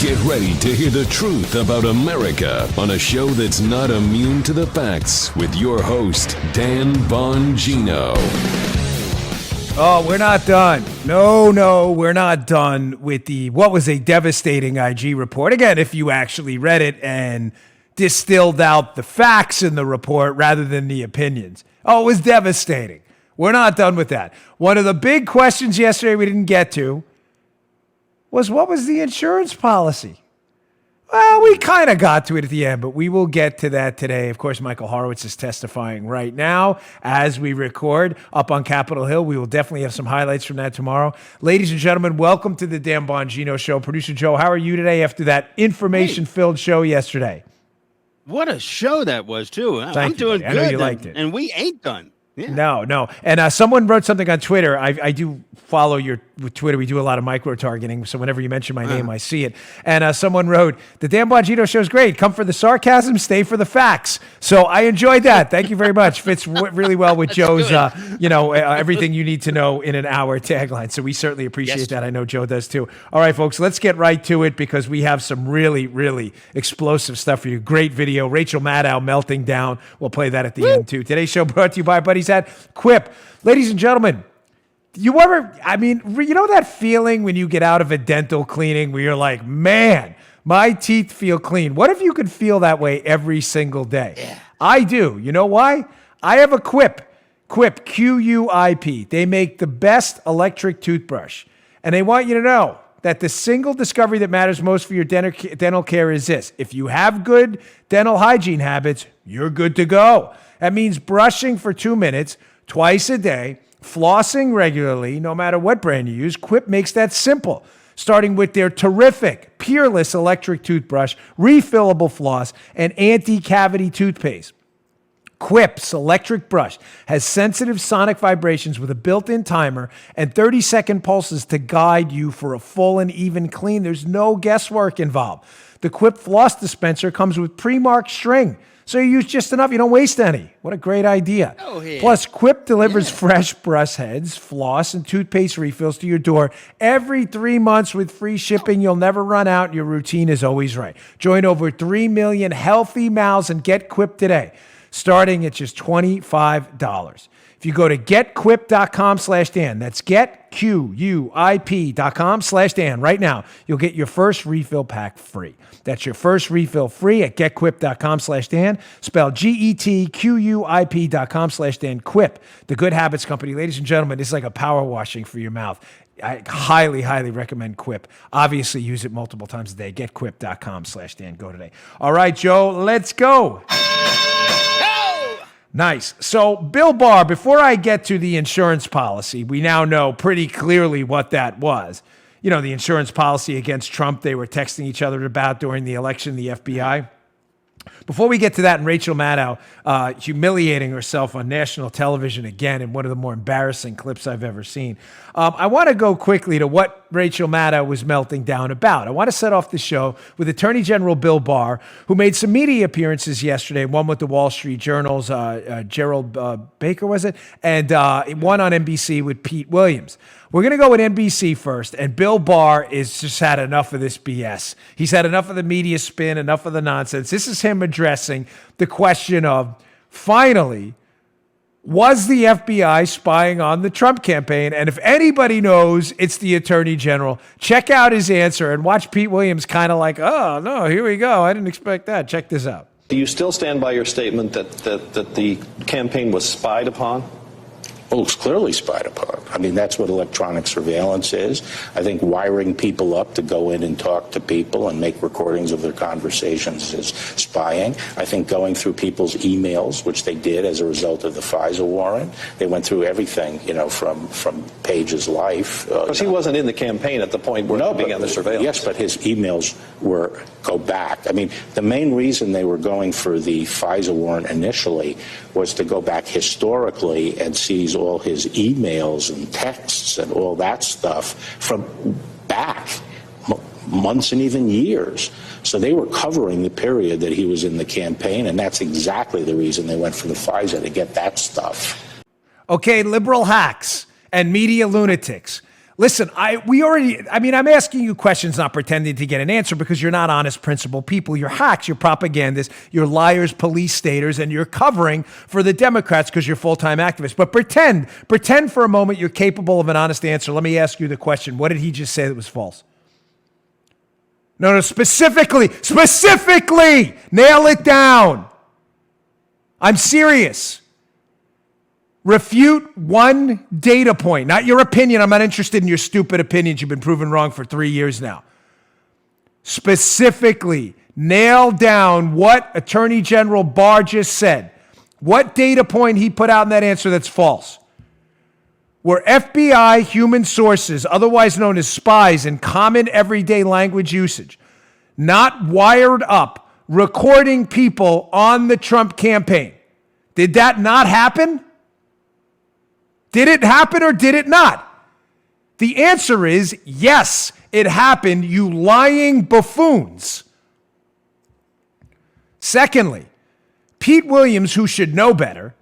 Get ready to hear the truth about America on a show that's not immune to the facts with your host, Dan Bongino. Oh, we're not done. No, we're not done with what was a devastating IG report. Again, if you actually read it and distilled out the facts in the report rather than the opinions. Oh, it was devastating. We're not done with that. One of the big questions yesterday we didn't get to was, what was the insurance policy? Well, we kind of got to it at the end, but we will get to that today. Of course, Michael Horowitz is testifying right now as we record up on Capitol Hill. We will definitely have some highlights from that tomorrow. Ladies and gentlemen, welcome to the Dan Bongino Show. Producer Joe, how are you today after that information-filled show yesterday? What a show that was, too. I'm doing good. I know you liked it. And we ain't done. Yeah. No. And someone wrote something on Twitter. I do follow your Twitter. We do a lot of micro-targeting, so whenever you mention my name, I see it. And someone wrote, the Dan Bongino Show is great. Come for the sarcasm, stay for the facts. So I enjoyed that. Thank you very much. Fits really well with Joe's, everything you need to know in an hour tagline. So we certainly appreciate that. I know Joe does too. All right, folks, let's get right to it because we have some really, really explosive stuff for you. Great video. Rachel Maddow melting down. We'll play that at the end too. Today's show brought to you by Buddies at Quip. Ladies and gentlemen, you know that feeling when you get out of a dental cleaning where you're like, man, my teeth feel clean. What if you could feel that way every single day? Yeah. I do. You know why? I have a Quip. Quip, Q-U-I-P. They make the best electric toothbrush. And they want you to know that the single discovery that matters most for your dental care is this. If you have good dental hygiene habits, you're good to go. That means brushing for 2 minutes twice a day, flossing regularly, no matter what brand you use. Quip makes that simple, starting with their terrific, peerless electric toothbrush, refillable floss, and anti-cavity toothpaste. Quip's electric brush has sensitive sonic vibrations with a built-in timer and 30-second pulses to guide you for a full and even clean. There's no guesswork involved. The Quip floss dispenser comes with pre-marked string, so you use just enough. You don't waste any. What a great idea. Oh, yeah. Plus, Quip delivers fresh brush heads, floss, and toothpaste refills to your door every 3 months with free shipping. You'll never run out, and your routine is always right. Join over 3 million healthy mouths and get Quip today, starting at just $25. If you go to getquip.com/Dan, that's getquip.com/Dan right now, you'll get your first refill pack free. That's your first refill free at getquip.com/Dan, spelled getquip.com/Dan. Quip, the Good Habits Company. Ladies and gentlemen, it's like a power washing for your mouth. I highly, highly recommend Quip. Obviously, use it multiple times a day. Getquip.com/Dan. Go today. All right, Joe, let's go. Nice. So, Bill Barr, before I get to the insurance policy, we now know pretty clearly what that was. You know, the insurance policy against Trump they were texting each other about during the election, the FBI. Before we get to that, and Rachel Maddow humiliating herself on national television again in one of the more embarrassing clips I've ever seen, I want to go quickly to what Rachel Maddow was melting down about. I want to set off the show with Attorney General Bill Barr, who made some media appearances yesterday, one with the Wall Street Journal's Gerald Baker, was it? And one on NBC with Pete Williams. We're going to go with NBC first, and Bill Barr is just had enough of this BS. He's had enough of the media spin, enough of the nonsense. This is him addressing the question of, finally, was the FBI spying on the Trump campaign? And if anybody knows, it's the Attorney General. Check out his answer and watch Pete Williams kind of like, oh, no, here we go. I didn't expect that. Check this out. Do you still stand by your statement that the campaign was spied upon? Oh, it's clearly spied upon. I mean, that's what electronic surveillance is. I think wiring people up to go in and talk to people and make recordings of their conversations is spying. I think going through people's emails, which they did as a result of the FISA warrant, they went through everything, from Page's life. Because he wasn't in the campaign at the point where they began the surveillance. Yes, but his emails go back. I mean, the main reason they were going for the FISA warrant initially was to go back historically and seize all his emails and texts and all that stuff from back months and even years. So they were covering the period that he was in the campaign, and that's exactly the reason they went for the FISA, to get that stuff. Okay, liberal hacks and media lunatics. Listen, I'm asking you questions, not pretending to get an answer because you're not honest, principled people. You're hacks, you're propagandists, you're liars, police staters, and you're covering for the Democrats because you're full-time activists. But pretend for a moment you're capable of an honest answer. Let me ask you the question. What did he just say that was false? No, specifically, nail it down. I'm serious. Refute one data point, not your opinion. I'm not interested in your stupid opinions. You've been proven wrong for 3 years now. Specifically, nail down what Attorney General Barr just said. What data point he put out in that answer that's false. Were FBI human sources, otherwise known as spies in common everyday language usage, not wired up, recording people on the Trump campaign? Did that not happen? Did it happen or did it not? The answer is yes, it happened, you lying buffoons. Secondly, Pete Williams, who should know better,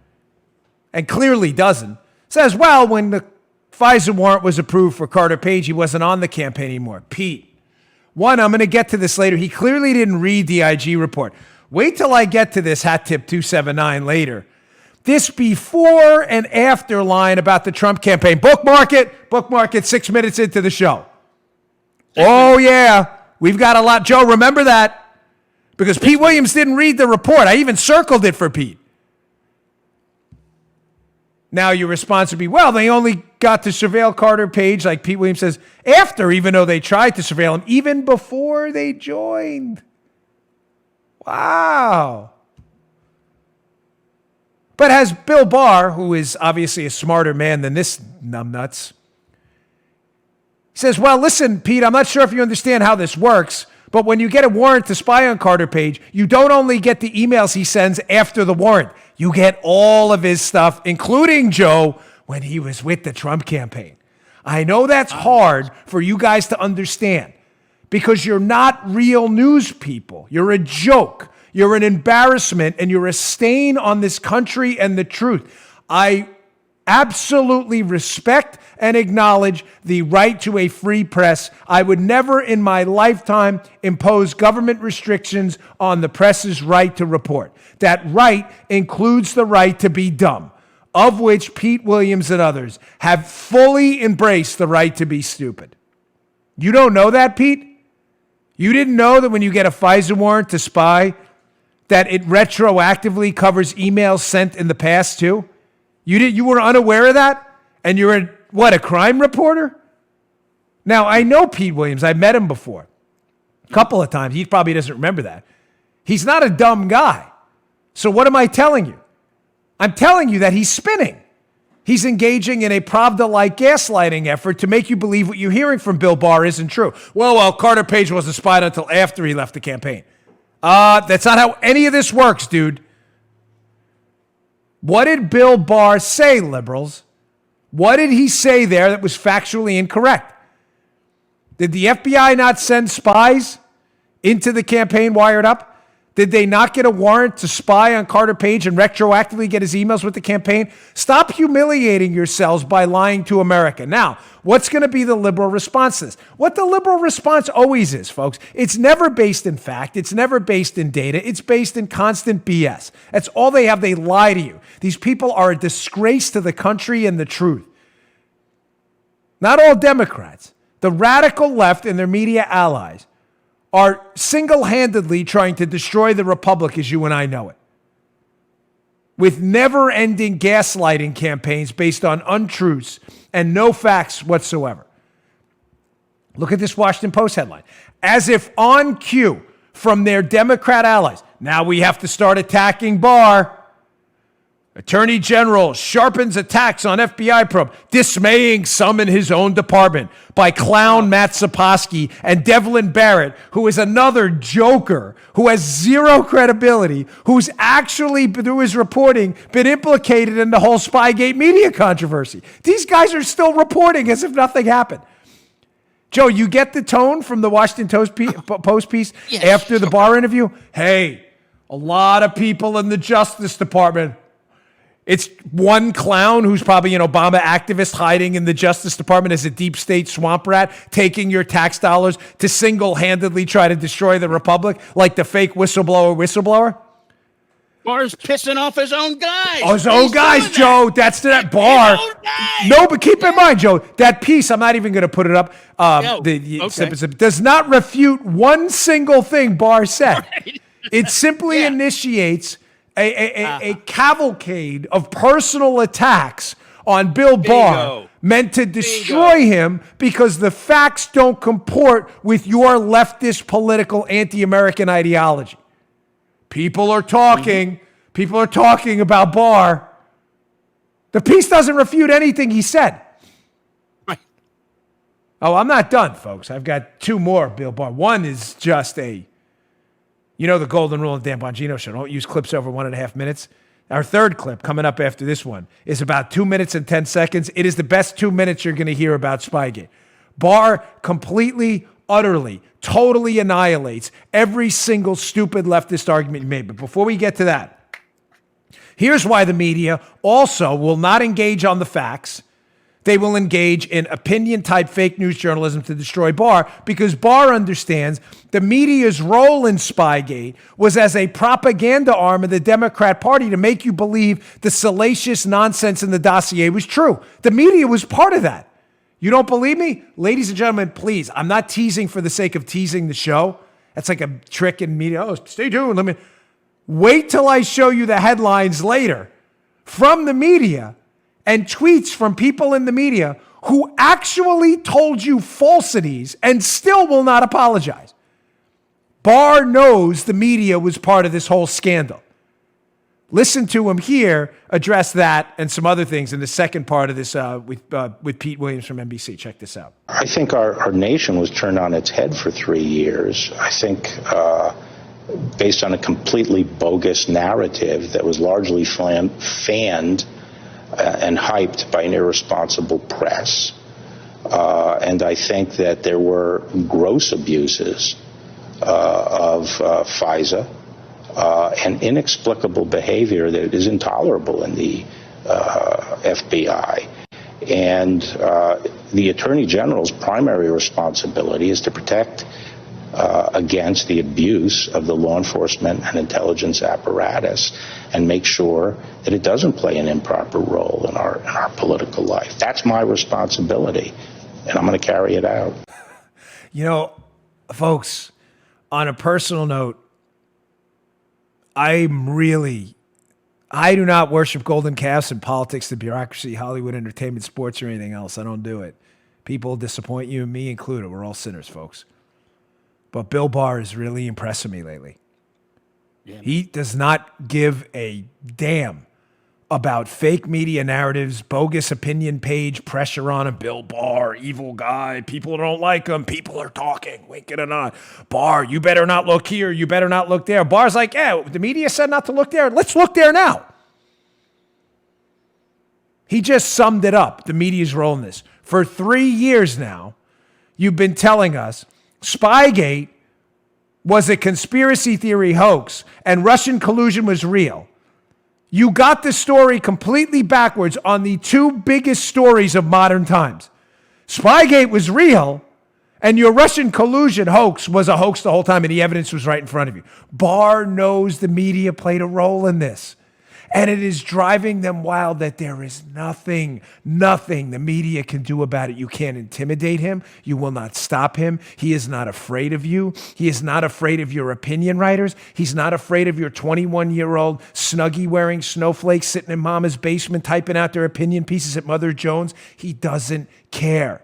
and clearly doesn't, says, well, when the FISA warrant was approved for Carter Page, he wasn't on the campaign anymore. Pete, one, I'm going to get to this later. He clearly didn't read the IG report. Wait till I get to this hat tip 279 later. This before and after line about the Trump campaign. Bookmark it 6 minutes into the show. Oh, yeah, we've got a lot. Joe, remember that? Because Pete Williams didn't read the report. I even circled it for Pete. Now your response would be, well, they only got to surveil Carter Page, like Pete Williams says, after, even though they tried to surveil him, even before they joined. Wow. But has Bill Barr, who is obviously a smarter man than this numbnuts, says, well, listen, Pete, I'm not sure if you understand how this works, but when you get a warrant to spy on Carter Page, you don't only get the emails he sends after the warrant. You get all of his stuff, including, Joe, when he was with the Trump campaign. I know that's hard for you guys to understand because you're not real news people. You're a joke. You're an embarrassment, and you're a stain on this country and the truth. I absolutely respect and acknowledge the right to a free press. I would never in my lifetime impose government restrictions on the press's right to report. That right includes the right to be dumb, of which Pete Williams and others have fully embraced the right to be stupid. You don't know that, Pete? You didn't know that when you get a FISA warrant to spy, that it retroactively covers emails sent in the past too? You were unaware of that? And you're a crime reporter? Now, I know Pete Williams. I've met him before. A couple of times. He probably doesn't remember that. He's not a dumb guy. So what am I telling you? I'm telling you that he's spinning. He's engaging in a Pravda-like gaslighting effort to make you believe what you're hearing from Bill Barr isn't true. Well, Carter Page wasn't spied until after he left the campaign. That's not how any of this works, dude. What did Bill Barr say, liberals? What did he say there that was factually incorrect? Did the FBI not send spies into the campaign wired up? Did they not get a warrant to spy on Carter Page and retroactively get his emails with the campaign? Stop humiliating yourselves by lying to America. Now, what's going to be the liberal response to this? What the liberal response always is, folks, it's never based in fact. It's never based in data. It's based in constant BS. That's all they have. They lie to you. These people are a disgrace to the country and the truth. Not all Democrats. The radical left and their media allies are single-handedly trying to destroy the republic as you and I know it, with never-ending gaslighting campaigns based on untruths and no facts whatsoever. Look at this Washington Post headline. As if on cue from their Democrat allies, now we have to start attacking Barr. Attorney General sharpens attacks on FBI probe, dismaying some in his own department by clown Matt Saposky and Devlin Barrett, who is another joker who has zero credibility, who's actually, through his reporting, been implicated in the whole Spygate media controversy. These guys are still reporting as if nothing happened. Joe, you get the tone from the Washington Post piece after the Barr interview? Hey, a lot of people in the Justice Department, It's one clown who's probably an Obama activist hiding in the Justice Department as a deep state swamp rat, taking your tax dollars to single-handedly try to destroy the republic like the fake whistleblower. Barr's pissing off his own guys. Oh, his own guys, Joe. That's that Barr. No, but keep in mind, Joe, that piece, I'm not even going to put it up. Does not refute one single thing Barr said. Right. It simply initiates a cavalcade of personal attacks on Bill Barr meant to destroy him because the facts don't comport with your leftist political anti-American ideology. People are talking. Mm-hmm. People are talking about Barr. The piece doesn't refute anything he said. Right. Oh, I'm not done, folks. I've got two more, Bill Barr. One is just the golden rule of Dan Bongino show. Don't use clips over 1.5 minutes. Our third clip coming up after this one is about 2 minutes and 10 seconds. It is the best 2 minutes you're going to hear about Spygate. Barr completely, utterly, totally annihilates every single stupid leftist argument you made. But before we get to that, here's why the media also will not engage on the facts. They will engage in opinion-type fake news journalism to destroy Barr because Barr understands the media's role in Spygate was as a propaganda arm of the Democrat Party to make you believe the salacious nonsense in the dossier was true. The media was part of that. You don't believe me? Ladies and gentlemen, please, I'm not teasing for the sake of teasing the show. That's like a trick in media. Oh, stay tuned. Wait till I show you the headlines later from the media and tweets from people in the media who actually told you falsities and still will not apologize. Barr knows the media was part of this whole scandal. Listen to him here address that and some other things in the second part of this with Pete Williams from NBC. Check this out. I think our nation was turned on its head for 3 years. I think based on a completely bogus narrative that was largely fanned and hyped by an irresponsible press. And I think that there were gross abuses of FISA and inexplicable behavior that is intolerable in the FBI. And the Attorney General's primary responsibility is to protect against the abuse of the law enforcement and intelligence apparatus and make sure that it doesn't play an improper role in our political life. That's my responsibility, and I'm going to carry it out. You know, folks, on a personal note, I do not worship golden calves in politics, the bureaucracy, Hollywood, entertainment, sports, or anything else. I don't do it. People disappoint you, me included. We're all sinners, folks. But Bill Barr is really impressing me lately. Yeah. He does not give a damn about fake media narratives, bogus opinion page pressure on him. Bill Barr, evil guy. People don't like him. People are talking, winking and nod. Barr, you better not look here. You better not look there. Barr's like, yeah, the media said not to look there. Let's look there now. He just summed it up, the media's role in this. For 3 years now, you've been telling us Spygate was a conspiracy theory hoax and Russian collusion was real. You got the story completely backwards on the two biggest stories of modern times. Spygate was real, and your Russian collusion hoax was a hoax the whole time, and the evidence was right in front of you. Barr knows the media played a role in this. And it is driving them wild that there is nothing the media can do about it. You can't intimidate him. You will not stop him. He is not afraid of you. He is not afraid of your opinion writers. He's not afraid of your 21-year-old Snuggie-wearing snowflakes sitting in mama's basement typing out their opinion pieces at Mother Jones. He doesn't care.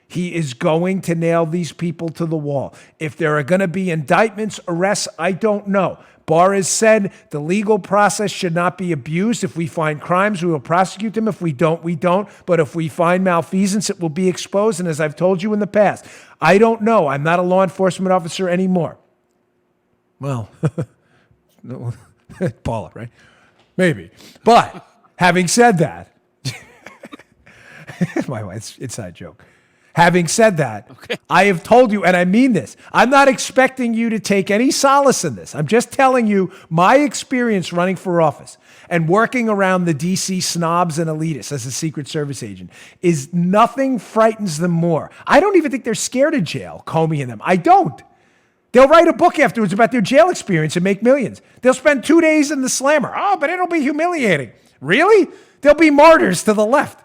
He is going to nail these people to the wall. If there are going to be indictments, arrests, I don't know. Barr has said the legal process should not be abused. If we find crimes, we will prosecute them. If we don't, we don't. But if we find malfeasance, it will be exposed. And as I've told you in the past, I don't know. I'm not a law enforcement officer anymore. Well, no, Paula, right? Maybe. But having said that, my wife's inside joke. Having said that, I have told you, and I mean this, I'm not expecting you to take any solace in this. I'm just telling you my experience running for office and working around the DC snobs and elitists as a Secret Service agent is nothing frightens them more. I don't even think they're scared of jail, Comey and them. I don't. They'll write a book afterwards about their jail experience and make millions. They'll spend 2 days in the slammer. Oh, but it'll be humiliating. Really? They'll be martyrs to the left.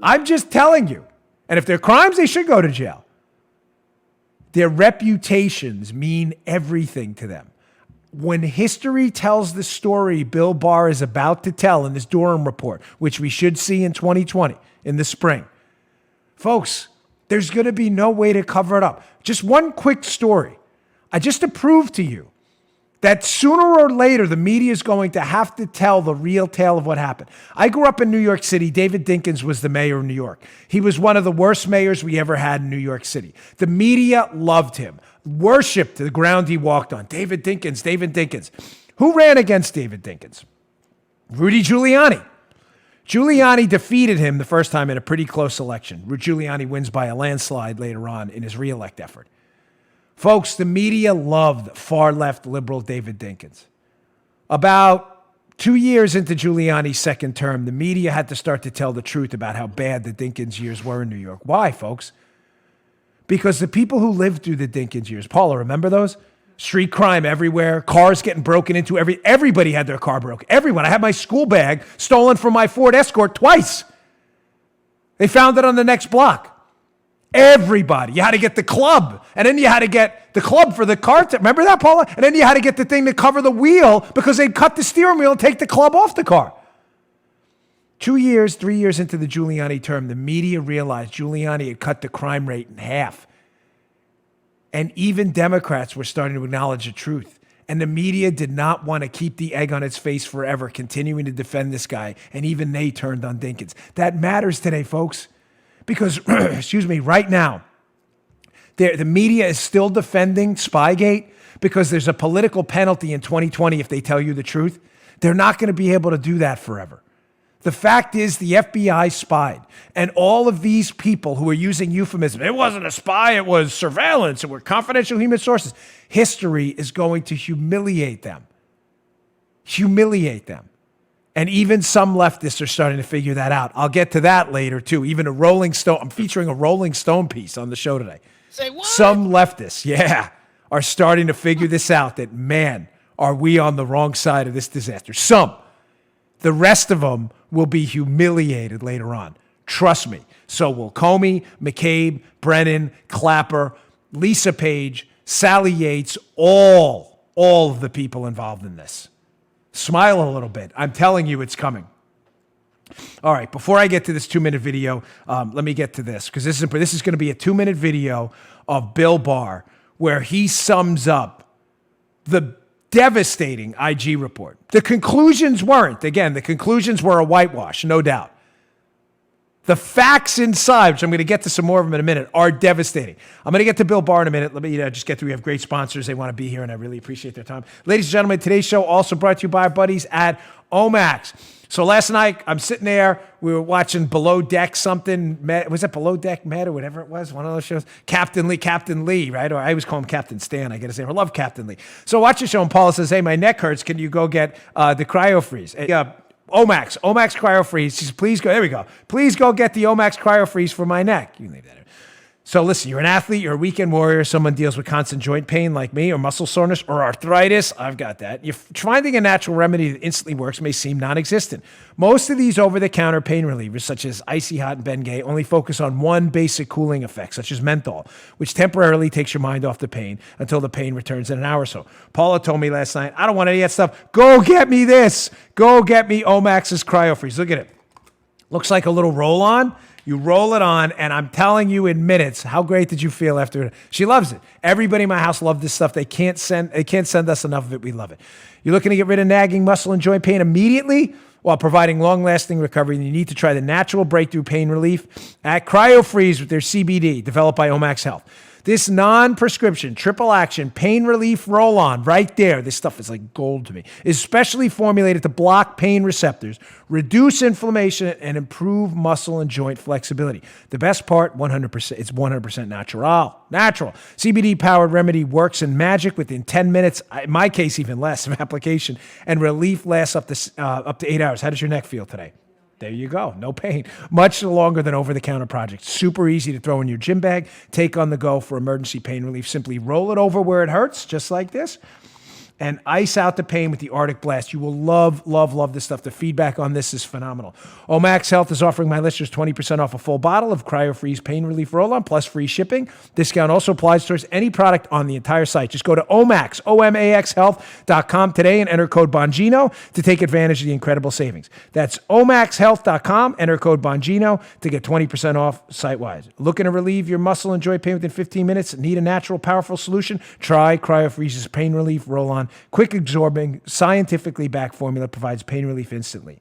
I'm just telling you. And if they're crimes, they should go to jail. Their reputations mean everything to them. When history tells the story Bill Barr is about to tell in this Durham report, which we should see in 2020, in the spring, folks, there's going to be no way to cover it up. Just one quick story. Just to prove to you that sooner or later, the media is going to have to tell the real tale of what happened. I grew up in New York City. David Dinkins was the mayor of New York. He was one of the worst mayors we ever had in New York City. The media loved him, worshipped the ground he walked on. David Dinkins, David Dinkins. Who ran against David Dinkins? Rudy Giuliani. Giuliani defeated him the first time in a pretty close election. Giuliani wins by a landslide later on in his reelect effort. Folks, the media loved far-left liberal David Dinkins. About 2 years into Giuliani's second term, the media had to start to tell the truth about how bad the Dinkins years were in New York. Why, folks? Because the people who lived through the Dinkins years, Paula, remember those? Street crime everywhere, cars getting broken into. Everybody had their car broken. Everyone. I had my school bag stolen from my Ford Escort twice. They found it on the next block. Everybody. You had to get the club. And then you had to get the club for the car. Remember that, Paula? And then you had to get the thing to cover the wheel because they'd cut the steering wheel and take the club off the car. 3 years into the Giuliani term, the media realized Giuliani had cut the crime rate in half. And even Democrats were starting to acknowledge the truth. And the media did not want to keep the egg on its face forever, continuing to defend this guy. And even they turned on Dinkins. That matters today, folks. Because, right now, the media is still defending Spygate because there's a political penalty in 2020 if they tell you the truth. They're not going to be able to do that forever. The fact is the FBI spied. And all of these people who are using euphemism, it wasn't a spy, it was surveillance, it were confidential human sources. History is going to humiliate them. Humiliate them. And even some leftists are starting to figure that out. I'll get to that later, too. Even a Rolling Stone, I'm featuring a Rolling Stone piece on the show today. Say what? Some leftists, are starting to figure this out, that, man, are we on the wrong side of this disaster. Some. The rest of them will be humiliated later on. Trust me. So will Comey, McCabe, Brennan, Clapper, Lisa Page, Sally Yates, all of the people involved in this. Smile a little bit. I'm telling you it's coming. All right, before I get to this 2-minute video, let me get to this, because this is going to be a 2-minute video of Bill Barr where he sums up the devastating IG report. The conclusions weren't. Again, the conclusions were a whitewash, no doubt. The facts inside, which I'm going to get to some more of them in a minute, are devastating. I'm going to get to Bill Barr in a minute. Let me just get through. We have great sponsors. They want to be here, and I really appreciate their time. Ladies and gentlemen, today's show also brought to you by our buddies at Omax. So last night, I'm sitting there. We were watching Below Deck something. Was it Below Deck Med or whatever it was? One of those shows. Captain Lee, right? Or I always call him Captain Stan. I got to say, I love Captain Lee. So watch the show, and Paula says, hey, my neck hurts. Can you go get the CryoFreeze? Omax CryoFreeze. She says, please go. There we go. Please go get the Omax CryoFreeze for my neck. You can leave that in. So listen, you're an athlete, you're a weekend warrior, someone deals with constant joint pain like me, or muscle soreness, or arthritis. I've got that. You're finding a natural remedy that instantly works may seem non-existent. Most of these over-the-counter pain relievers, such as Icy Hot and Bengay, only focus on one basic cooling effect, such as menthol, which temporarily takes your mind off the pain until the pain returns in an hour or so. Paula told me last night, I don't want any of that stuff. Go get me this. Go get me Omax's CryoFreeze. Look at it. Looks like a little roll-on. You roll it on, and I'm telling you in minutes, how great did you feel after it? She loves it. Everybody in my house loves this stuff. They can't send us enough of it. We love it. You're looking to get rid of nagging muscle and joint pain immediately while providing long-lasting recovery, and you need to try the natural breakthrough pain relief at CryoFreeze with their CBD, developed by Omax Health. This non-prescription triple action pain relief roll-on right there, this stuff is like gold to me, is specially formulated to block pain receptors, reduce inflammation, and improve muscle and joint flexibility. The best part, 100%, it's 100% natural. Natural. CBD-powered remedy works in magic within 10 minutes, in my case, even less, of application, and relief lasts up to 8 hours. How does your neck feel today? There you go. No pain. Much longer than over-the-counter projects. Super easy to throw in your gym bag. Take on the go for emergency pain relief. Simply roll it over where it hurts, just like this, and ice out the pain with the Arctic Blast. You will love, love, love this stuff. The feedback on this is phenomenal. Omax Health is offering my listeners 20% off a full bottle of CryoFreeze Pain Relief Roll-On plus free shipping. Discount also applies towards any product on the entire site. Just go to Omax, OMAXHealth.com today and enter code Bongino to take advantage of the incredible savings. That's OMAXHealth.com. Enter code Bongino to get 20% off site-wide. Looking to relieve your muscle and joint pain within 15 minutes? Need a natural, powerful solution? Try CryoFreeze's Pain Relief Roll-On. Quick absorbing, scientifically backed formula provides pain relief instantly.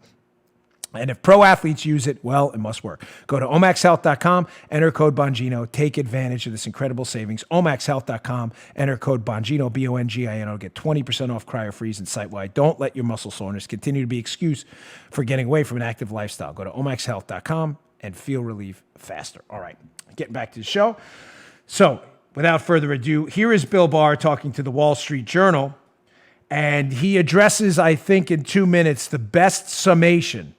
And if pro athletes use it, well, it must work. Go to omaxhealth.com, enter code Bongino, take advantage of this incredible savings. omaxhealth.com, enter code Bongino, Bongino, get 20% off CryoFreeze and site-wide. Don't let your muscle soreness continue to be an excuse for getting away from an active lifestyle. Go to omaxhealth.com and feel relief faster. All right, getting back to the show. So, without further ado, here is Bill Barr talking to the Wall Street Journal. And he addresses, I think, in 2 minutes, the best summation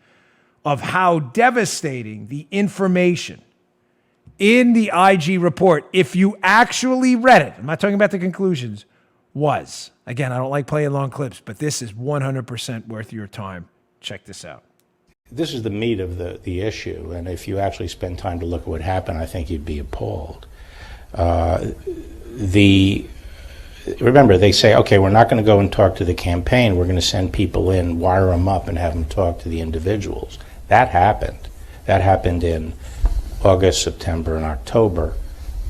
of how devastating the information in the IG report, if you actually read it, I'm not talking about the conclusions, was. Again, I don't like playing long clips, but this is 100% worth your time. Check this out. This is the meat of the issue, and if you actually spend time to look at what happened, I think you'd be appalled. Remember, they say, okay, we're not going to go and talk to the campaign. We're going to send people in, wire them up, and have them talk to the individuals. That happened. That happened in August, September, and October,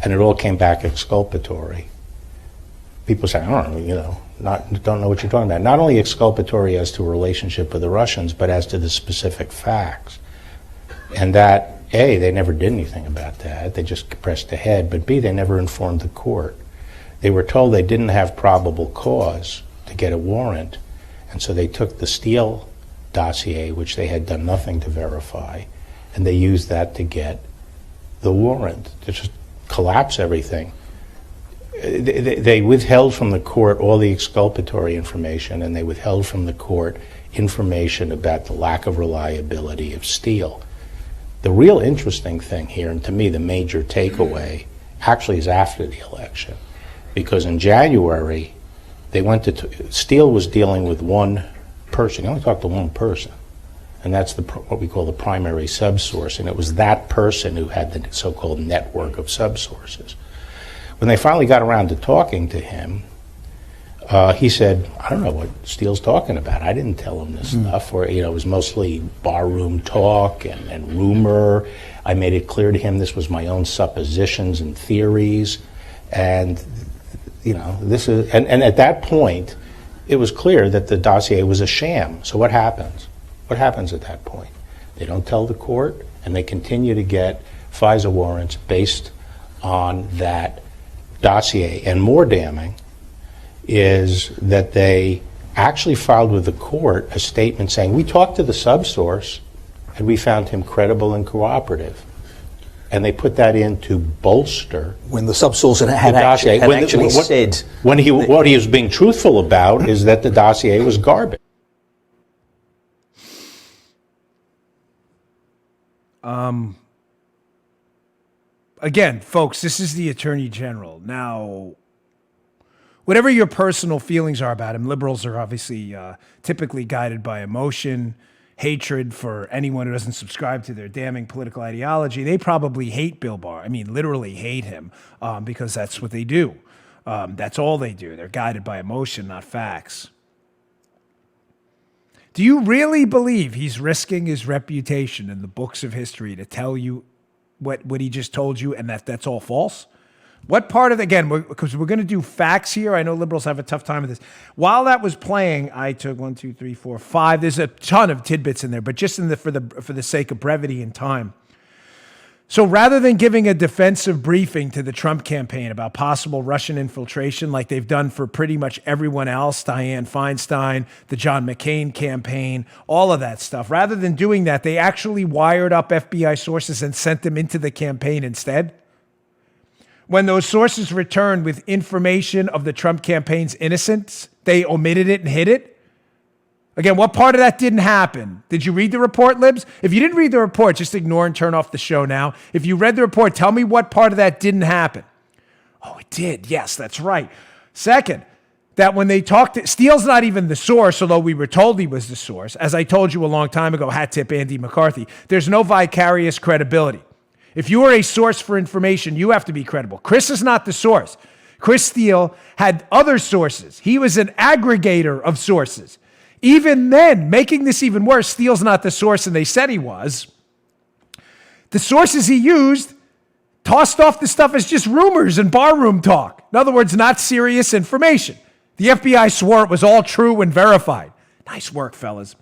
and it all came back exculpatory. People say, I don't know what you're talking about. Not only exculpatory as to a relationship with the Russians, but as to the specific facts. And that, A, they never did anything about that. They just pressed ahead. But B, they never informed the court. They were told they didn't have probable cause to get a warrant, and so they took the Steele dossier, which they had done nothing to verify, and they used that to get the warrant, to just collapse everything. They withheld from the court all the exculpatory information, and they withheld from the court information about the lack of reliability of Steele. The real interesting thing here, and to me the major takeaway, actually is after the election. Because in January, they went to Steele was dealing with one person. He only talked to one person, and that's what we call the primary subsource. And it was that person who had the so-called network of subsources. When they finally got around to talking to him, he said, "I don't know what Steele's talking about. I didn't tell him this stuff." Or it was mostly barroom talk and rumor. I made it clear to him this was my own suppositions and theories, and. This is, and at that point, it was clear that the dossier was a sham. So what happens? What happens at that point? They don't tell the court, and they continue to get FISA warrants based on that dossier. And more damning is that they actually filed with the court a statement saying, we talked to the subsource, and we found him credible and cooperative. And they put that in to bolster when the subsource had actually said what he was being truthful about is that the dossier was garbage. Again, folks, this is the Attorney General. Now, whatever your personal feelings are about him, liberals are obviously typically guided by emotion, hatred for anyone who doesn't subscribe to their damning political ideology. They probably hate Bill Barr. I mean, literally hate him because that's what they do. That's all they do. They're guided by emotion, not facts. Do you really believe he's risking his reputation in the books of history to tell you what he just told you and that's all false? What part of again, because we're going to do facts here. I know liberals have a tough time with this. While that was playing, I took 1, 2, 3, 4, 5. There's a ton of tidbits in there, but just for the sake of brevity and time. So rather than giving a defensive briefing to the Trump campaign about possible Russian infiltration like they've done for pretty much everyone else, Dianne Feinstein, the John McCain campaign, all of that stuff, rather than doing that, they actually wired up FBI sources and sent them into the campaign instead. When those sources returned with information of the Trump campaign's innocence, they omitted it and hid it. Again, what part of that didn't happen? Did you read the report, Libs? If you didn't read the report, just ignore and turn off the show now. If you read the report, tell me what part of that didn't happen. Oh, it did. Yes, that's right. Second, that when they talked, Steele's not even the source, although we were told he was the source. As I told you a long time ago, hat tip Andy McCarthy, there's no vicarious credibility. If you are a source for information, you have to be credible. Chris is not the source. Chris Steele had other sources. He was an aggregator of sources. Even then, making this even worse, Steele's not the source, and they said he was. The sources he used tossed off the stuff as just rumors and barroom talk. In other words, not serious information. The FBI swore it was all true and verified. Nice work, fellas.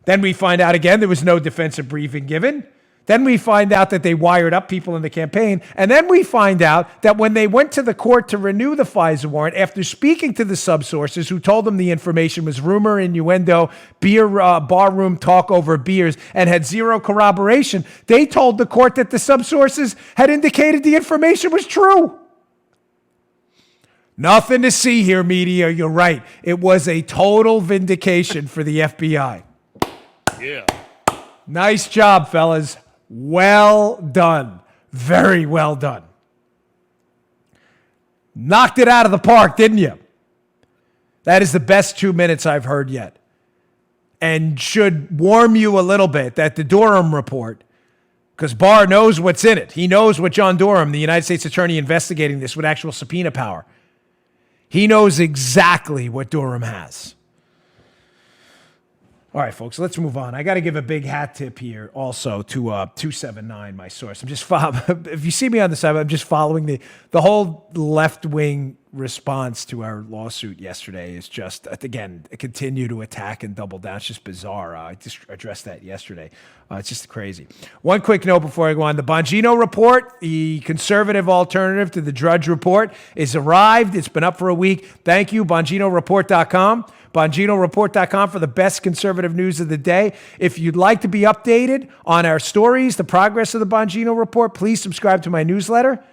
Then we find out again there was no defensive briefing given. Then we find out that they wired up people in the campaign. And then we find out that when they went to the court to renew the FISA warrant, after speaking to the subsources who told them the information was rumor, innuendo, barroom talk over beers, and had zero corroboration, they told the court that the subsources had indicated the information was true. Nothing to see here, media. You're right. It was a total vindication for the FBI. Yeah. Nice job, fellas. Well done. Very well done. Knocked it out of the park, didn't you? That is the best 2 minutes I've heard yet. And should warm you a little bit that the Durham report, because Barr knows what's in it. He knows what John Durham, the United States attorney investigating this with actual subpoena power, he knows exactly what Durham has. All right, folks, let's move on. I got to give a big hat tip here also to 279, my source. I'm just if you see me on the side, I'm just following the whole left-wing response to our lawsuit yesterday is just, again, continue to attack and double down. It's just bizarre. I just addressed that yesterday. It's just crazy. One quick note before I go on. The Bongino report, the conservative alternative to the Drudge report, is arrived. It's been up for a week. Thank you, BonginoReport.com. BonginoReport.com for the best conservative news of the day. If you'd like to be updated on our stories, the progress of the Bongino Report, please subscribe to my newsletter,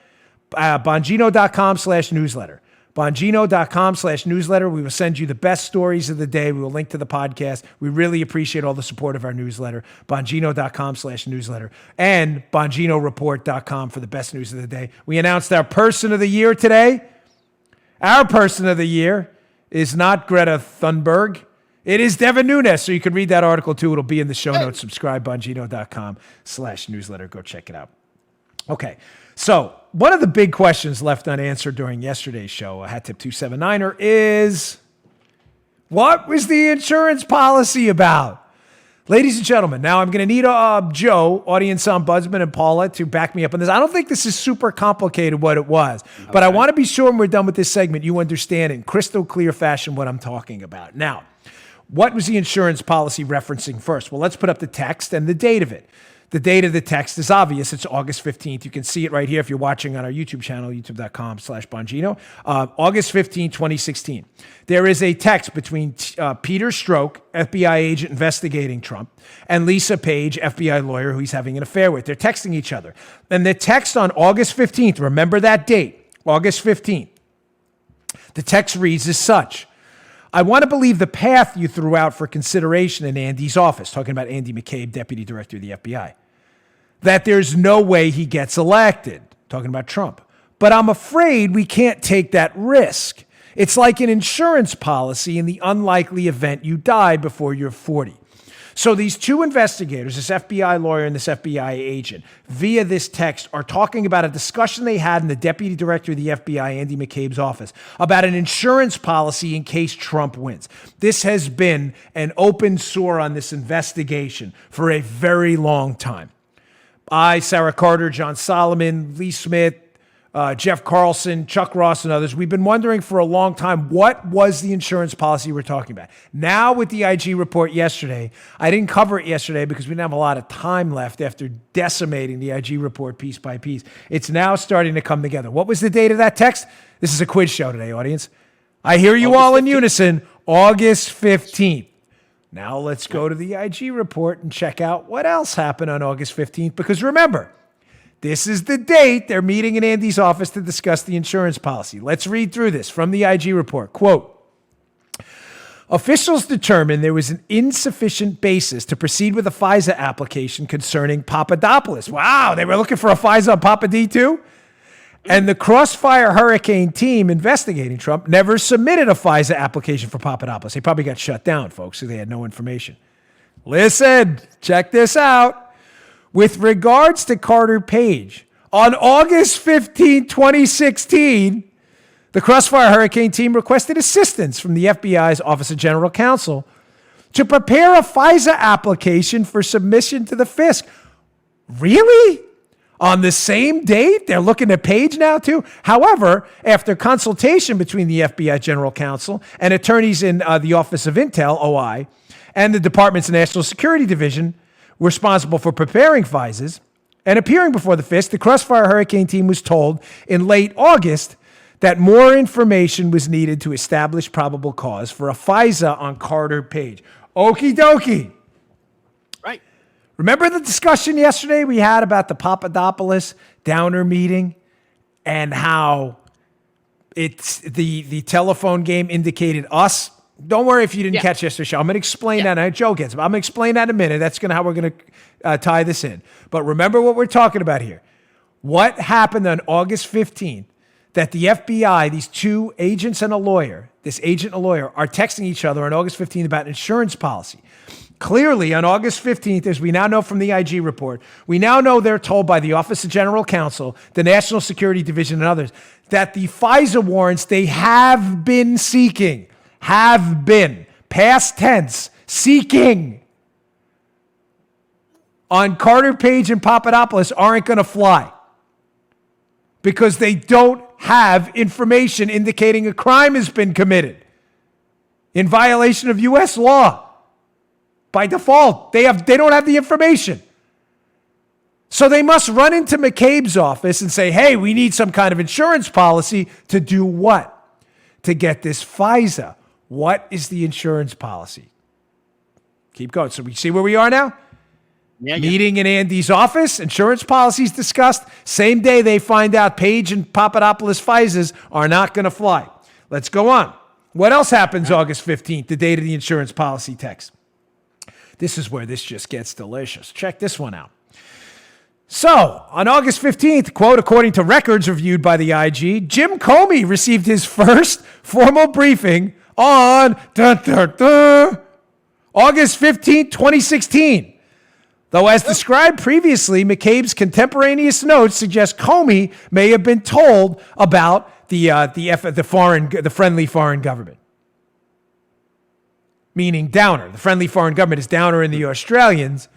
Bongino.com/newsletter. Bongino.com/newsletter. We will send you the best stories of the day. We will link to the podcast. We really appreciate all the support of our newsletter. Bongino.com/newsletter and BonginoReport.com for the best news of the day. We announced our person of the year today. Our person of the year is not Greta Thunberg. It is Devin Nunes. So you can read that article too. It'll be in the show notes. Subscribe, Bongino.com/newsletter. Go check it out. Okay. So one of the big questions left unanswered during yesterday's show, Hat Tip 279er, is what was the insurance policy about? Ladies and gentlemen, now I'm going to need Joe, audience ombudsman, and Paula to back me up on this. I don't think this is super complicated what it was, but I want to be sure when we're done with this segment, you understand in crystal clear fashion what I'm talking about. Now, what was the insurance policy referencing first? Well, let's put up the text and the date of it. The date of the text is obvious. It's August 15th. You can see it right here if you're watching on our YouTube channel, youtube.com/Bongino. August 15, 2016. There is a text between Peter Strzok, FBI agent investigating Trump, and Lisa Page, FBI lawyer who he's having an affair with. They're texting each other. And the text on August 15th, remember that date, August 15th. The text reads as such. I want to believe the path you threw out for consideration in Andy's office, talking about Andy McCabe, Deputy Director of the FBI, that there's no way he gets elected, talking about Trump. But I'm afraid we can't take that risk. It's like an insurance policy in the unlikely event you die before you're 40. So these two investigators, this FBI lawyer and this FBI agent, via this text are talking about a discussion they had in the Deputy Director of the FBI, Andy McCabe's office, about an insurance policy in case Trump wins. This has been an open sore on this investigation for a very long time. I, Sarah Carter, John Solomon, Lee Smith, Jeff Carlson, Chuck Ross, and others. We've been wondering for a long time, what was the insurance policy we're talking about? Now with the IG report yesterday, I didn't cover it yesterday because we didn't have a lot of time left after decimating the IG report piece by piece. It's now starting to come together. What was the date of that text? This is a quiz show today, audience. I hear you all in unison, August 15th. Now let's go to the IG report and check out what else happened on August 15th, because remember, this is the date they're meeting in Andy's office to discuss the insurance policy. Let's read through this from the IG report. Quote, officials determined there was an insufficient basis to proceed with a FISA application concerning Papadopolis. Wow, they were looking for a FISA on Papa D too? And the Crossfire Hurricane team investigating Trump never submitted a FISA application for Papadopolis. They probably got shut down, folks, so they had no information. Listen, check this out. With regards to Carter Page, on August 15, 2016, the Crossfire Hurricane team requested assistance from the FBI's Office of General Counsel to prepare a FISA application for submission to the FISC. Really? On the same date? They're looking at Page now, too? However, after consultation between the FBI General Counsel and attorneys in the Office of Intel, OI, and the Department's National Security Division, responsible for preparing FISAs, and appearing before the FISC, the Crossfire Hurricane team was told in late August that more information was needed to establish probable cause for a FISA on Carter Page. Okie dokie. Right. Remember the discussion yesterday we had about the Papadopolis Downer meeting and how it's the telephone game indicated us? Don't worry if you didn't catch yesterday's show. I'm going to explain that. Joe gets it. I'm going to explain that in a minute. That's how we're going to tie this in. But remember what we're talking about here. What happened on August 15th that the FBI, these two agents and a lawyer, this agent and a lawyer, are texting each other on August 15th about an insurance policy. Clearly, on August 15th, as we now know from the IG report, we now know they're told by the Office of General Counsel, the National Security Division, and others, that the FISA warrants they have been seeking, have been, past tense, seeking on Carter Page and Papadopolis aren't going to fly because they don't have information indicating a crime has been committed in violation of U.S. law. By default, they don't have the information. So they must run into McCabe's office and say, hey, we need some kind of insurance policy to do what? To get this FISA. What is the insurance policy? Keep going. So we see where we are now? Meeting in Andy's office, insurance policies discussed. Same day they find out Page and Papadopolis FISAs are not going to fly. Let's go on. What else happens August 15th, the date of the insurance policy text? This is where this just gets delicious. Check this one out. So, on August 15th, quote, according to records reviewed by the IG, Jim Comey received his first formal briefing on August 15th, 2016. Though as described previously, McCabe's contemporaneous notes suggest Comey may have been told about the friendly foreign government. Meaning Downer. The friendly foreign government is Downer and the Australians,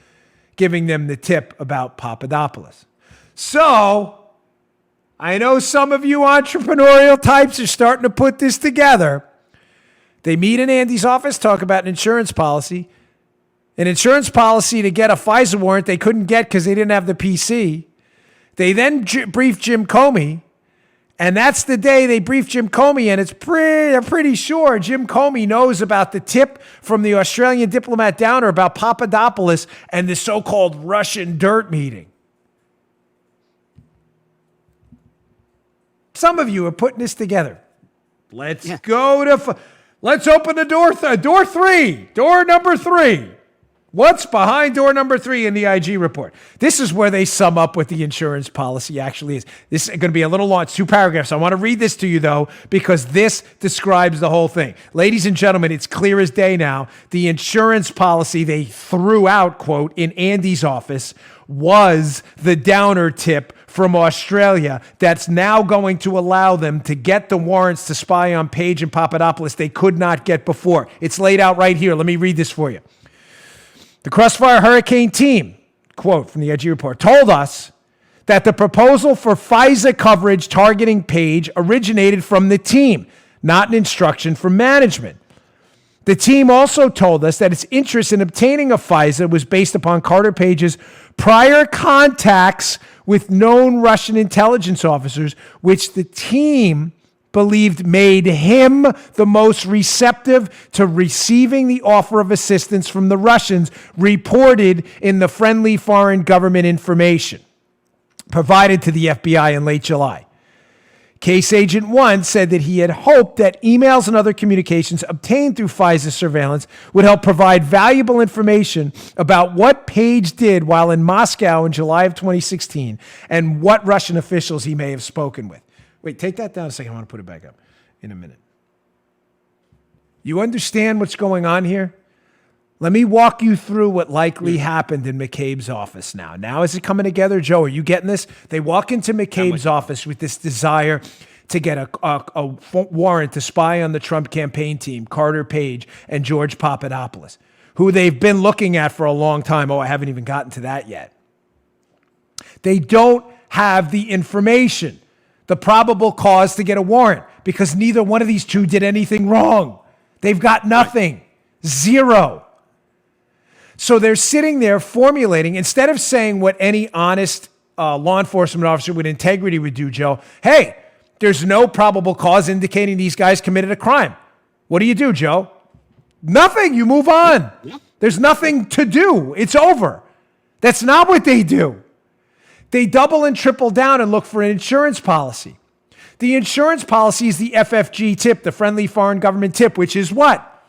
giving them the tip about Papadopoulos. So, I know some of you entrepreneurial types are starting to put this together. They meet in Andy's office, talk about an insurance policy. An insurance policy to get a FISA warrant they couldn't get because they didn't have the PC. They then brief Jim Comey, and that's the day they brief Jim Comey, and they're pretty sure Jim Comey knows about the tip from the Australian diplomat Downer about Papadopoulos and the so-called Russian dirt meeting. Some of you are putting this together. Let's open the door. Door number three. What's behind door number 3 in the IG report? This is where they sum up what the insurance policy actually is. This is going to be a little long. It's 2 paragraphs. I want to read this to you, though, because this describes the whole thing. Ladies and gentlemen, it's clear as day now. The insurance policy they threw out, quote, in Andy's office was the Downer tip from Australia that's now going to allow them to get the warrants to spy on Page and Papadopoulos they could not get before. It's laid out right here. Let me read this for you. The Crossfire Hurricane team, quote from the IG report, told us that the proposal for FISA coverage targeting Page originated from the team, not an instruction from management. The team also told us that its interest in obtaining a FISA was based upon Carter Page's prior contacts with known Russian intelligence officers, which the team believed made him the most receptive to receiving the offer of assistance from the Russians reported in the friendly foreign government information provided to the FBI in late July. Case Agent 1 said that he had hoped that emails and other communications obtained through FISA surveillance would help provide valuable information about what Page did while in Moscow in July of 2016 and what Russian officials he may have spoken with. Wait, take that down a second. I want to put it back up in a minute. You understand what's going on here? Let me walk you through what likely happened in McCabe's office now. Now is it coming together? Joe, are you getting this? They walk into McCabe's office with this desire to get a warrant to spy on the Trump campaign team, Carter Page and George Papadopolis, who they've been looking at for a long time. Oh, I haven't even gotten to that yet. They don't have the information, the probable cause to get a warrant, because neither one of these two did anything wrong. They've got nothing. Zero. So they're sitting there formulating, instead of saying what any honest law enforcement officer with integrity would do, Joe, hey, there's no probable cause indicating these guys committed a crime. What do, Joe? Nothing. You move on. There's nothing to do. It's over. That's not what they do. They double and triple down and look for an insurance policy. The insurance policy is the FFG tip, the friendly foreign government tip, which is what?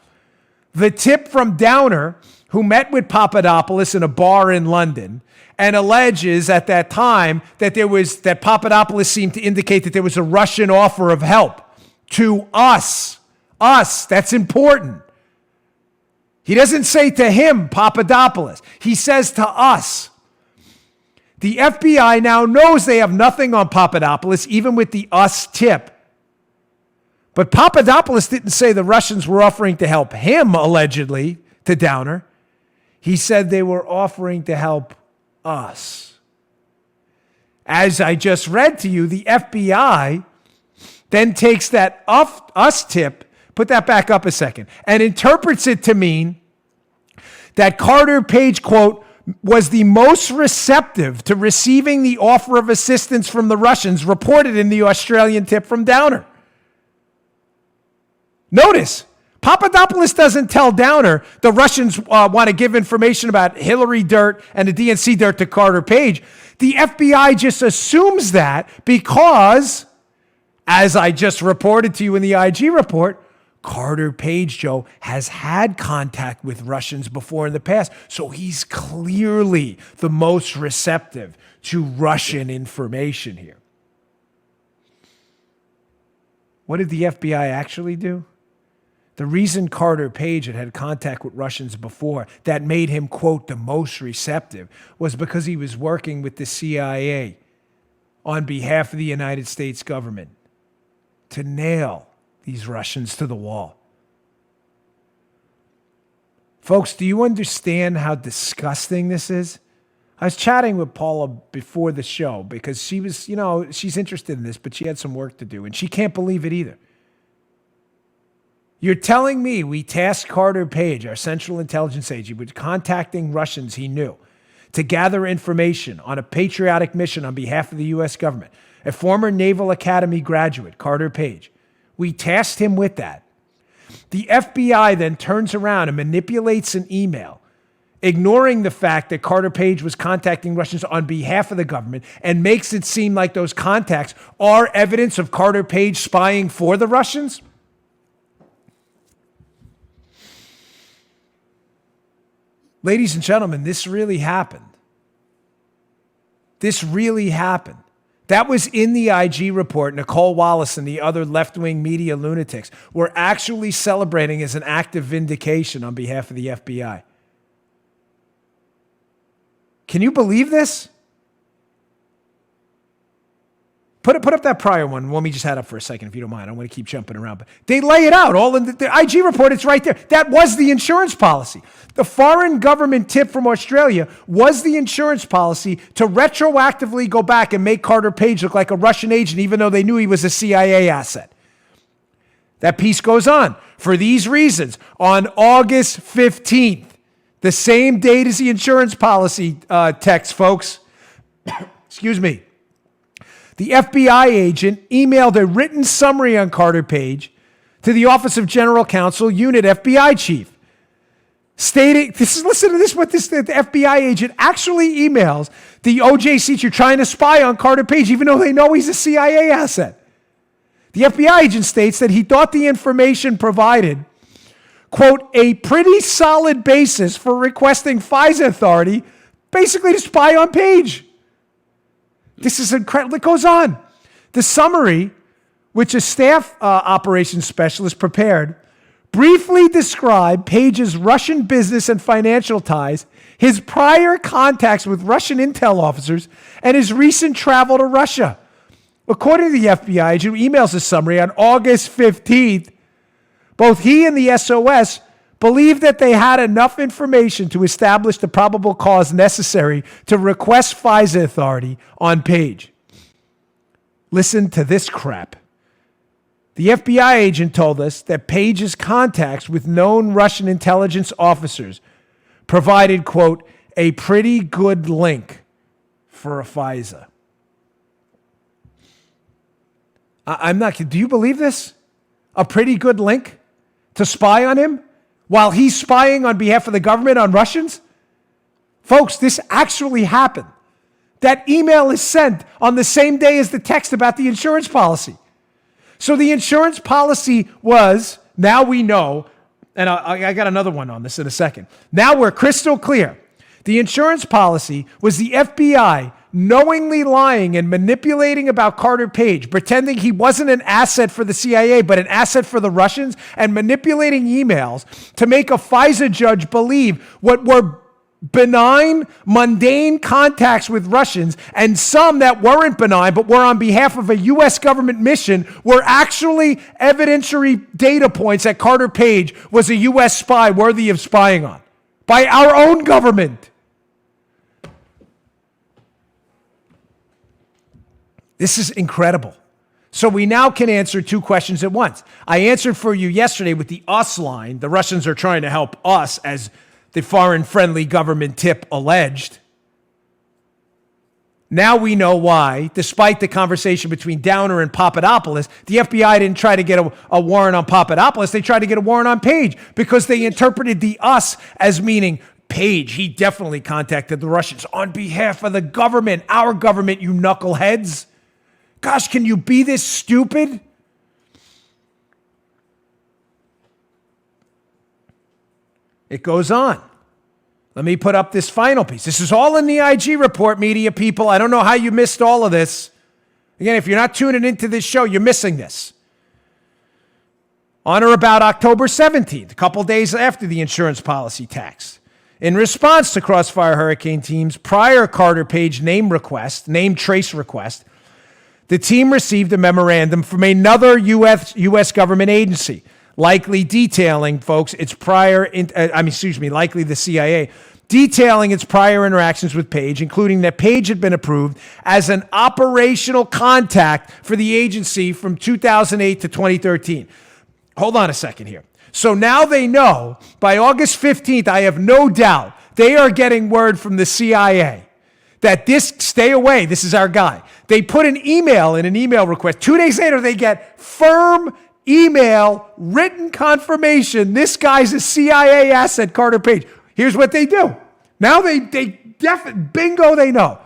The tip from Downer, who met with Papadopoulos in a bar in London and alleges at that time that that Papadopoulos seemed to indicate that there was a Russian offer of help to us. Us, that's important. He doesn't say to him, Papadopoulos. He says to us. The FBI now knows they have nothing on Papadopoulos, even with the us tip. But Papadopoulos didn't say the Russians were offering to help him, allegedly, to Downer. He said they were offering to help us. As I just read to you, the FBI then takes that us tip, put that back up a second, and interprets it to mean that Carter Page, quote, was the most receptive to receiving the offer of assistance from the Russians reported in the Australian tip from Downer. Notice, Papadopoulos doesn't tell Downer the Russians want to give information about Hillary dirt and the DNC dirt to Carter Page. The FBI just assumes that because, as I just reported to you in the IG report, Carter Page, Joe, has had contact with Russians before in the past, so he's clearly the most receptive to Russian information here. What did the FBI actually do? The reason Carter Page had contact with Russians before that made him, quote, the most receptive was because he was working with the CIA on behalf of the United States government to nail these Russians to the wall. Folks, do you understand how disgusting this is? I was chatting with Paula before the show because she was, she's interested in this, but she had some work to do, and she can't believe it either. You're telling me we tasked Carter Page, our Central Intelligence Agent, with contacting Russians he knew to gather information on a patriotic mission on behalf of the U.S. government. A former Naval Academy graduate, Carter Page. We tasked him with that. The FBI then turns around and manipulates an email, ignoring the fact that Carter Page was contacting Russians on behalf of the government and makes it seem like those contacts are evidence of Carter Page spying for the Russians. Ladies and gentlemen, this really happened. This really happened. That was in the IG report. Nicole Wallace and the other left-wing media lunatics were actually celebrating as an act of vindication on behalf of the FBI. Can you believe this? Put up that prior one. Let me just have it up for a second, if you don't mind. I don't want to keep jumping around. But they lay it out all in the IG report. It's right there. That was the insurance policy. The foreign government tip from Australia was the insurance policy to retroactively go back and make Carter Page look like a Russian agent, even though they knew he was a CIA asset. That piece goes on. For these reasons, on August 15th, the same date as the insurance policy text, folks, excuse me, the FBI agent emailed a written summary on Carter Page to the Office of General Counsel, Unit FBI Chief, stating, listen to this, what the FBI agent actually emails the OJC to trying to spy on Carter Page, even though they know he's a CIA asset. The FBI agent states that he thought the information provided, quote, a pretty solid basis for requesting FISA authority, basically to spy on Page. This is incredible. It goes on. The summary, which a staff operations specialist prepared, briefly described Page's Russian business and financial ties, his prior contacts with Russian intel officers, and his recent travel to Russia. According to the FBI agent who emails the summary on August 15th, both he and the SOS believed that they had enough information to establish the probable cause necessary to request FISA authority on Page. Listen to this crap. The FBI agent told us that Page's contacts with known Russian intelligence officers provided, quote, a pretty good link for a FISA. I'm not kidding. Do you believe this? A pretty good link to spy on him while he's spying on behalf of the government on Russians? Folks, this actually happened. That email is sent on the same day as the text about the insurance policy. So the insurance policy was, now we know, and I got another one on this in a second. Now we're crystal clear. The insurance policy was the FBI knowingly lying and manipulating about Carter Page, pretending he wasn't an asset for the CIA, but an asset for the Russians, and manipulating emails to make a FISA judge believe what were benign, mundane contacts with Russians, and some that weren't benign, but were on behalf of a U.S. government mission, were actually evidentiary data points that Carter Page was a U.S. spy worthy of spying on by our own government. This is incredible. So we now can answer two questions at once. I answered for you yesterday with the us line. The Russians are trying to help us, as the foreign-friendly government tip alleged. Now we know why, despite the conversation between Downer and Papadopolis, the FBI didn't try to get a warrant on Papadopolis. They tried to get a warrant on Page because they interpreted the us as meaning Page. He definitely contacted the Russians on behalf of the government, our government, you knuckleheads. Gosh, can you be this stupid? It goes on. Let me put up this final piece. This is all in the IG report, media people. I don't know how you missed all of this. Again, if you're not tuning into this show, you're missing this. On or about October 17th, a couple days after the insurance policy text, in response to Crossfire Hurricane Team's prior Carter Page name trace request, the team received a memorandum from another U.S. government agency, likely detailing, folks, likely the CIA, detailing its prior interactions with Page, including that Page had been approved as an operational contact for the agency from 2008 to 2013. Hold on a second here. So now they know, by August 15th, I have no doubt, they are getting word from the CIA that stay away, this is our guy. They put an email in an email request. 2 days later, they get firm email, written confirmation, this guy's a CIA asset, Carter Page. Here's what they do. Now bingo, they know.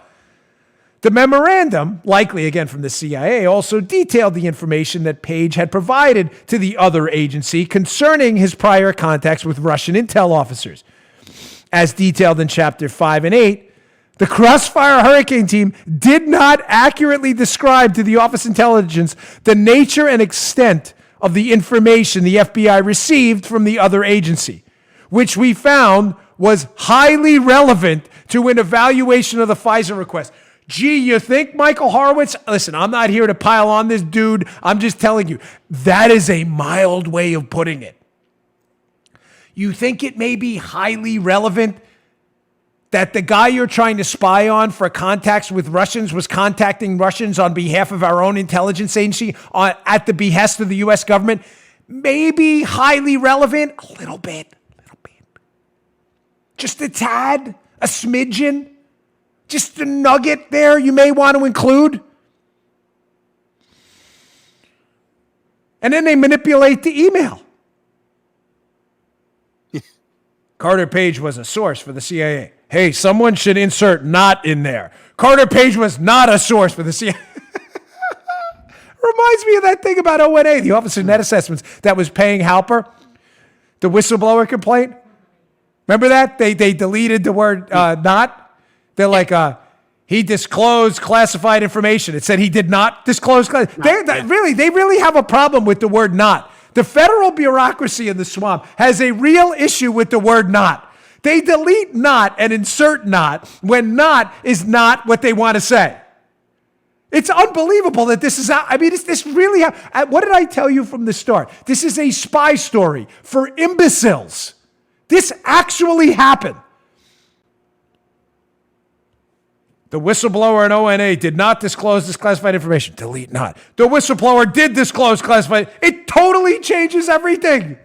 The memorandum, likely again from the CIA, also detailed the information that Page had provided to the other agency concerning his prior contacts with Russian intel officers. As detailed in Chapter 5 and 8, the Crossfire Hurricane Team did not accurately describe to the Office of Intelligence the nature and extent of the information the FBI received from the other agency, which we found was highly relevant to an evaluation of the FISA request. Gee, you think Michael Horowitz? Listen, I'm not here to pile on this dude. I'm just telling you, that is a mild way of putting it. You think it may be highly relevant that the guy you're trying to spy on for contacts with Russians was contacting Russians on behalf of our own intelligence agency at the behest of the U.S. government? Maybe highly relevant? A little bit. Just a tad, a smidgen. Just a nugget there you may want to include. And then they manipulate the email. Carter Page was a source for the CIA. Hey, someone should insert not in there. Carter Page was not a source for the CIA. Reminds me of that thing about ONA, the Office of Net Assessments, that was paying Halper, the whistleblower complaint. Remember that? They deleted the word not. They're like, he disclosed classified information. It said he did not disclose. They really have a problem with the word not. The federal bureaucracy in the swamp has a real issue with the word not. They delete not and insert not when not is not what they want to say. It's unbelievable that this is out. I mean, this really, what did I tell you from the start? This is a spy story for imbeciles. This actually happened. The whistleblower in ONA did not disclose this classified information. Delete not. The whistleblower did disclose classified. It totally changes everything.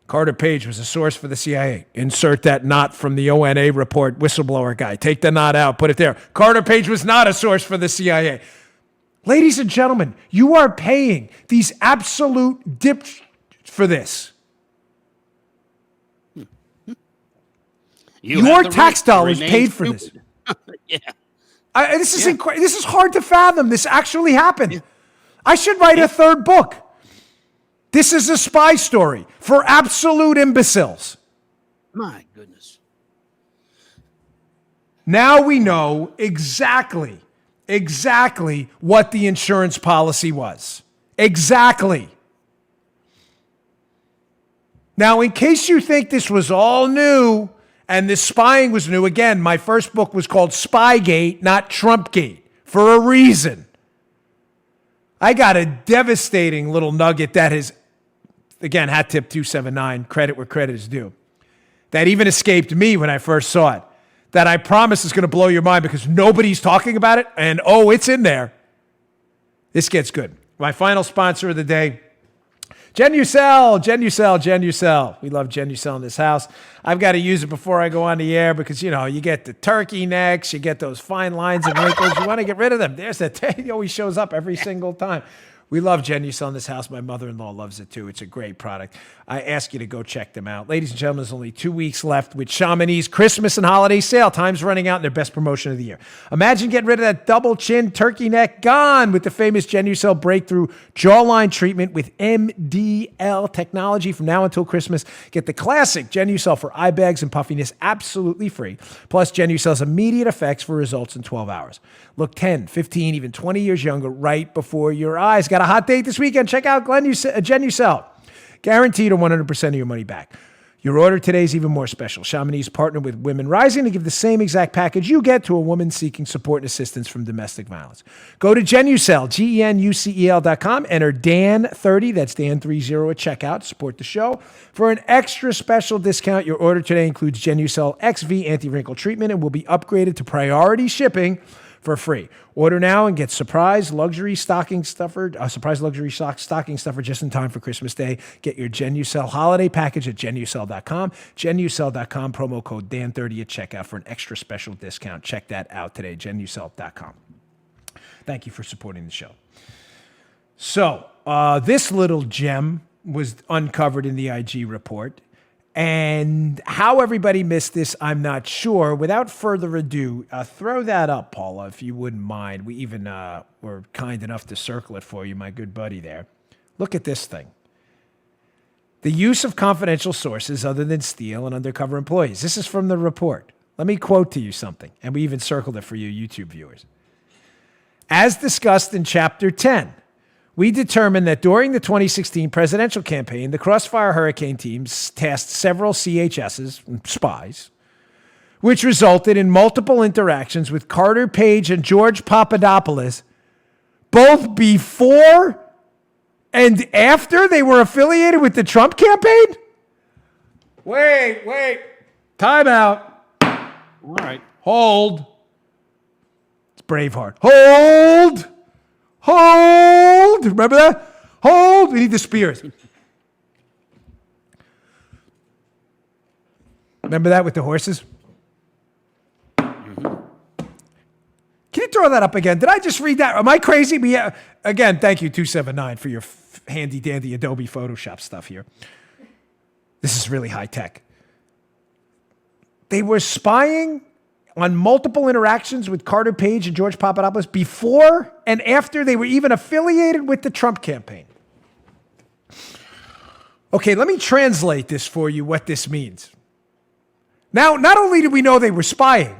Carter Page was a source for the CIA. Insert that not from the ONA report, whistleblower guy. Take the not out, put it there. Carter Page was not a source for the CIA. Ladies and gentlemen, you are paying these absolute dips for this. Your tax dollars paid for this. Yeah. This is hard to fathom. This actually happened. Yeah. I should write a third book. This is a spy story for absolute imbeciles. My goodness. Now we know exactly what the insurance policy was. Exactly. Now, in case you think this was all new, and this spying was new. Again, my first book was called Spygate, not Trumpgate, for a reason. I got a devastating little nugget that is, again, hat tip 279, credit where credit is due, that even escaped me when I first saw it, that I promise is going to blow your mind because nobody's talking about it, and it's in there. This gets good. My final sponsor of the day, Genucel. We love Genucel in this house. I've got to use it before I go on the air because, you get the turkey necks, you get those fine lines and wrinkles. You want to get rid of them. There's that. He always shows up every single time. We love Genucel in this house. My mother-in-law loves it too. It's a great product. I ask you to go check them out. Ladies and gentlemen, there's only 2 weeks left with Chamonix's Christmas and holiday sale. Time's running out in their best promotion of the year. Imagine getting rid of that double chin turkey neck gone with the famous Genucel breakthrough jawline treatment with MDL technology from now until Christmas. Get the classic Genucel for eye bags and puffiness absolutely free. Plus Genucel's immediate effects for results in 12 hours. Look 10, 15, even 20 years younger right before your eyes. Got a hot date this weekend? Check out Genucel. Guaranteed 100% of your money back. Your order today is even more special. Chamonix partnered with Women Rising to give the same exact package you get to a woman seeking support and assistance from domestic violence. Go to Genucel, GENUCEL.com, enter DAN30, that's DAN30 at checkout, support the show. For an extra special discount, your order today includes Genucel XV anti-wrinkle treatment and will be upgraded to priority shipping for free. Order now and get surprise luxury stocking stuffer just in time for Christmas Day. Get your Genucel holiday package at Genucel.com. Genucel.com, promo code DAN30 at checkout for an extra special discount. Check that out today, Genucel.com. Thank you for supporting the show. So, this little gem was uncovered in the IG report. And how everybody missed this, I'm not sure. Without further ado, throw that up, Paula, if you wouldn't mind. We even were kind enough to circle it for you, my good buddy there. Look at this thing. The use of confidential sources other than Steele and undercover employees. This is from the report. Let me quote to you something, and we even circled it for you YouTube viewers. As discussed in Chapter 10, we determined that during the 2016 presidential campaign, the Crossfire Hurricane teams tasked several CHSs, spies, which resulted in multiple interactions with Carter Page and George Papadopolis, both before and after they were affiliated with the Trump campaign? Wait. Time out. All right. Hold. It's Braveheart. Hold. Remember that? Hold. We need the spears. Remember that with the horses? Can you throw that up again? Did I just read that? Am I crazy? But yeah. Again, thank you, 279, for your handy-dandy Adobe Photoshop stuff here. This is really high-tech. They were spying on multiple interactions with Carter Page and George Papadopolis before and after they were even affiliated with the Trump campaign. Okay, let me translate this for you, what this means. Now, not only do we know they were spying,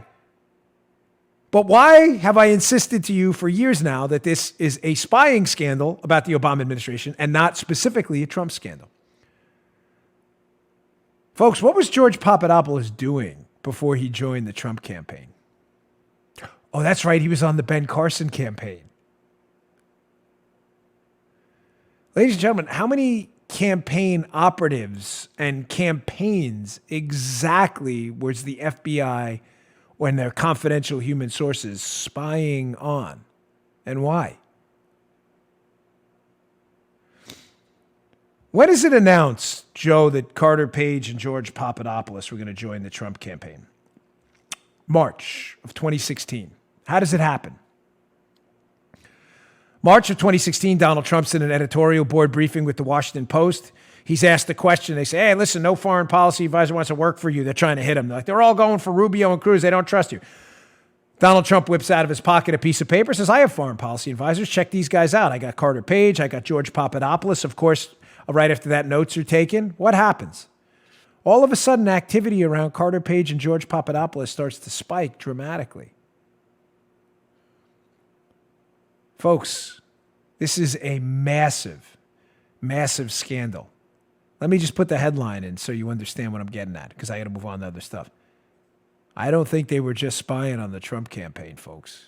but why have I insisted to you for years now that this is a spying scandal about the Obama administration and not specifically a Trump scandal? Folks, what was George Papadopoulos doing before he joined the Trump campaign? Oh, that's right. He was on the Ben Carson campaign. Ladies and gentlemen, how many campaign operatives and campaigns exactly was the FBI, when their confidential human sources, spying on, and why? When is it announced, Joe, that Carter Page and George Papadopoulos were going to join the Trump campaign? March of 2016. How does it happen? March of 2016, Donald Trump's in an editorial board briefing with the Washington Post. He's asked a question. They say, hey, listen, no foreign policy advisor wants to work for you. They're trying to hit him. They're all going for Rubio and Cruz. They don't trust you. Donald Trump whips out of his pocket a piece of paper, says, I have foreign policy advisors. Check these guys out. I got Carter Page. I got George Papadopoulos. Of course, right after that, notes are taken. What happens? All of a sudden, activity around Carter Page and George Papadopoulos starts to spike dramatically. Folks, this is a massive, massive scandal. Let me just put the headline in so you understand what I'm getting at, because I got to move on to other stuff. I don't think they were just spying on the Trump campaign, folks.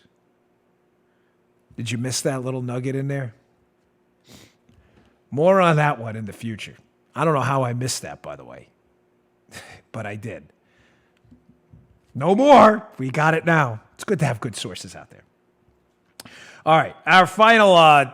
Did you miss that little nugget in there? More on that one in the future. I don't know how I missed that, by the way, but I did. No more. We got it now. It's good to have good sources out there. All right, our final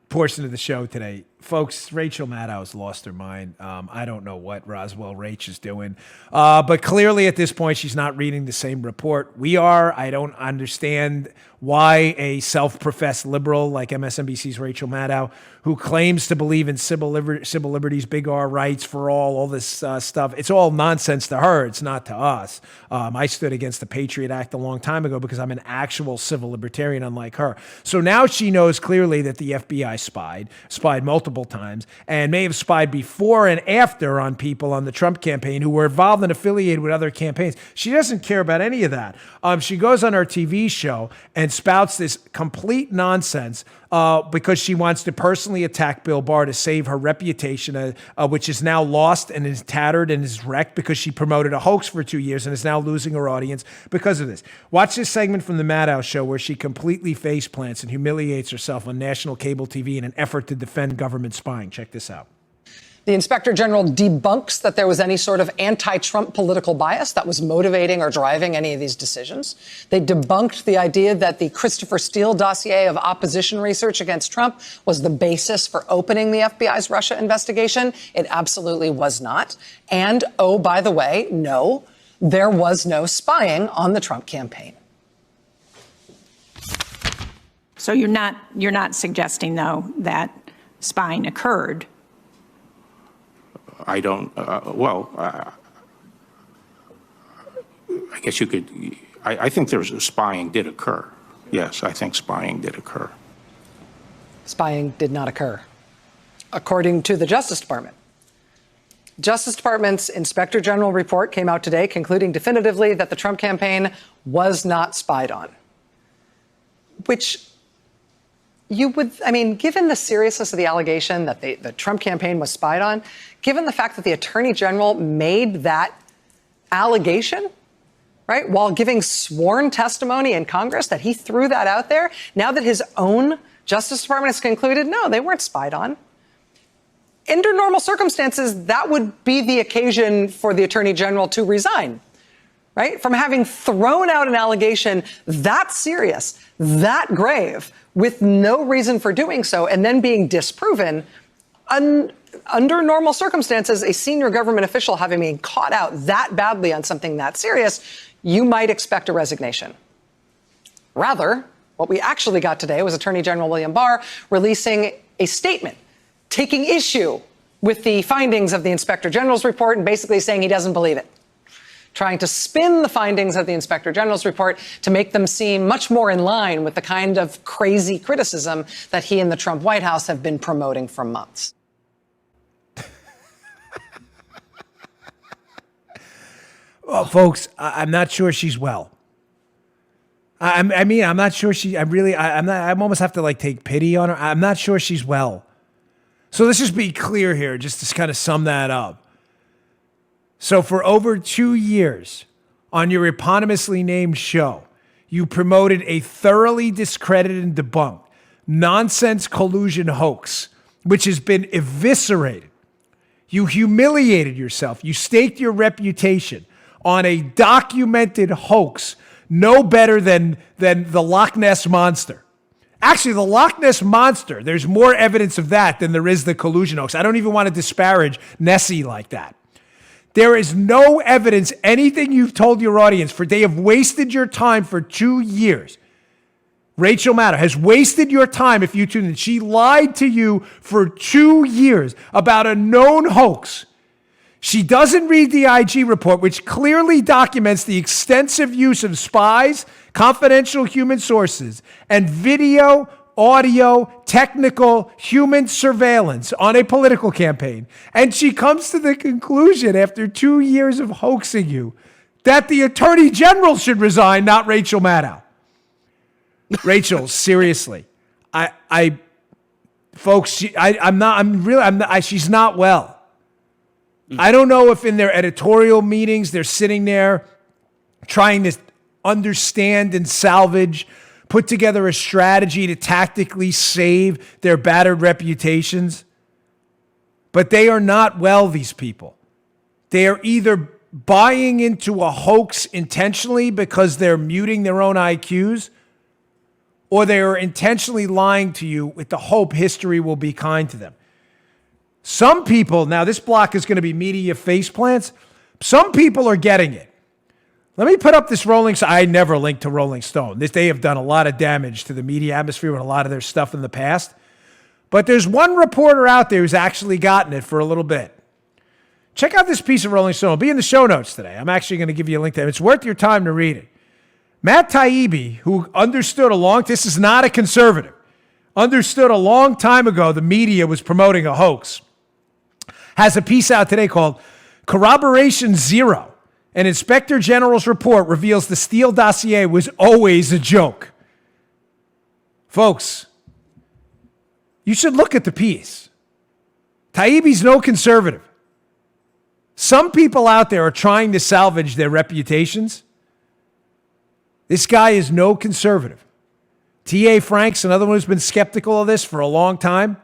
portion of the show today. Folks, Rachel Maddow has lost her mind. I don't know what Roswell Rach is doing. But clearly at this point, she's not reading the same report we are. I don't understand why a self-professed liberal like MSNBC's Rachel Maddow, who claims to believe in civil liberties, big R rights for all this stuff, it's all nonsense to her. It's not to us. I stood against the Patriot Act a long time ago because I'm an actual civil libertarian, unlike her. So now she knows clearly that the FBI spied multiple times, and may have spied before and after on people on the Trump campaign who were involved and affiliated with other campaigns. She doesn't care about any of that. She goes on her TV show and spouts this complete nonsense because she wants to personally attack Bill Barr to save her reputation, which is now lost and is tattered and is wrecked because she promoted a hoax for 2 years and is now losing her audience because of this. Watch this segment from the Maddow show where she completely face plants and humiliates herself on national cable TV in an effort to defend government spying. Check this out. The Inspector General debunks that there was any sort of anti-Trump political bias that was motivating or driving any of these decisions. They debunked the idea that the Christopher Steele dossier of opposition research against Trump was the basis for opening the FBI's Russia investigation. It absolutely was not. And, oh, by the way, no, there was no spying on the Trump campaign. So you're not suggesting, though, that spying occurred? I don't, I guess you could, I think spying did occur. Yes, I think spying did occur. Spying did not occur, according to the Justice Department. Justice Department's Inspector General report came out today, concluding definitively that the Trump campaign was not spied on. Which you would, I mean, given the seriousness of the allegation that the Trump campaign was spied on, given the fact that the Attorney General made that allegation, right, while giving sworn testimony in Congress, that he threw that out there, now that his own Justice Department has concluded, no, they weren't spied on. Under normal circumstances, that would be the occasion for the Attorney General to resign, right? From having thrown out an allegation that serious, that grave, with no reason for doing so, and then being disproven. Under normal circumstances, a senior government official having been caught out that badly on something that serious, you might expect a resignation. Rather, what we actually got today was Attorney General William Barr releasing a statement taking issue with the findings of the Inspector General's report and basically saying he doesn't believe it, trying to spin the findings of the Inspector General's report to make them seem much more in line with the kind of crazy criticism that he and the Trump White House have been promoting for months. Well, folks, I'm not sure she's well. I'm not sure I almost have to take pity on her. I'm not sure she's well. So let's just be clear here, just to kind of sum that up. So for over 2 years on your eponymously named show, you promoted a thoroughly discredited and debunked nonsense collusion hoax, which has been eviscerated. You humiliated yourself. You staked your reputation on a documented hoax no better than the Loch Ness Monster. Actually, the Loch Ness Monster, there's more evidence of that than there is the collusion hoax. I don't even want to disparage Nessie like that. There is no evidence, anything you've told your audience, for they have wasted your time for 2 years. Rachel Maddow has wasted your time if you tune in. She lied to you for 2 years about a known hoax. She doesn't read the IG report, which clearly documents the extensive use of spies, confidential human sources, and video, audio, technical, human surveillance on a political campaign. And she comes to the conclusion, after 2 years of hoaxing you, that the Attorney General should resign, not Rachel Maddow. Rachel, seriously, she's not well. I don't know if in their editorial meetings, they're sitting there trying to understand and salvage, put together a strategy to tactically save their battered reputations. But they are not well, these people. They are either buying into a hoax intentionally because they're muting their own IQs, or they are intentionally lying to you with the hope history will be kind to them. Some people, now this block is going to be media faceplants. Some people are getting it. Let me put up this Rolling Stone. I never linked to Rolling Stone. They have done a lot of damage to the media atmosphere with a lot of their stuff in the past. But there's one reporter out there who's actually gotten it for a little bit. Check out this piece of Rolling Stone. It'll be in the show notes today. I'm actually going to give you a link to it. It's worth your time to read it. Matt Taibbi, who understood this is not a conservative, understood a long time ago the media was promoting a hoax, has a piece out today called Corroboration Zero. An Inspector General's report reveals the Steele dossier was always a joke. Folks, you should look at the piece. Taibbi's no conservative. Some people out there are trying to salvage their reputations. This guy is no conservative. T.A. Frank's another one who's been skeptical of this for a long time.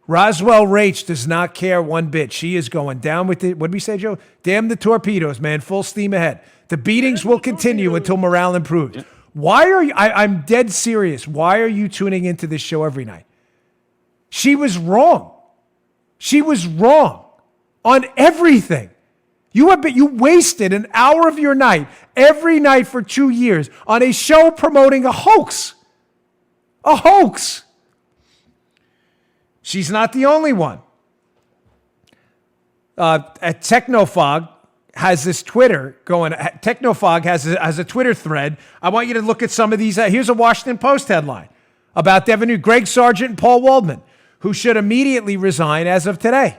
Roswell Rach does not care one bit. She is going down with it. What did we say, Joe? Damn the torpedoes, man. Full steam ahead. The beatings will continue until morale improves. Yeah. Why are you, I'm dead serious. Why are you tuning into this show every night? She was wrong. She was wrong on everything. You wasted an hour of your night every night for 2 years on a show promoting a hoax. A hoax. She's not the only one. At Technofog has this Twitter going. Technofog has a Twitter thread. I want you to look at some of these. Here's a Washington Post headline about Devin Nunes, Greg Sargent and Paul Waldman, who should immediately resign as of today.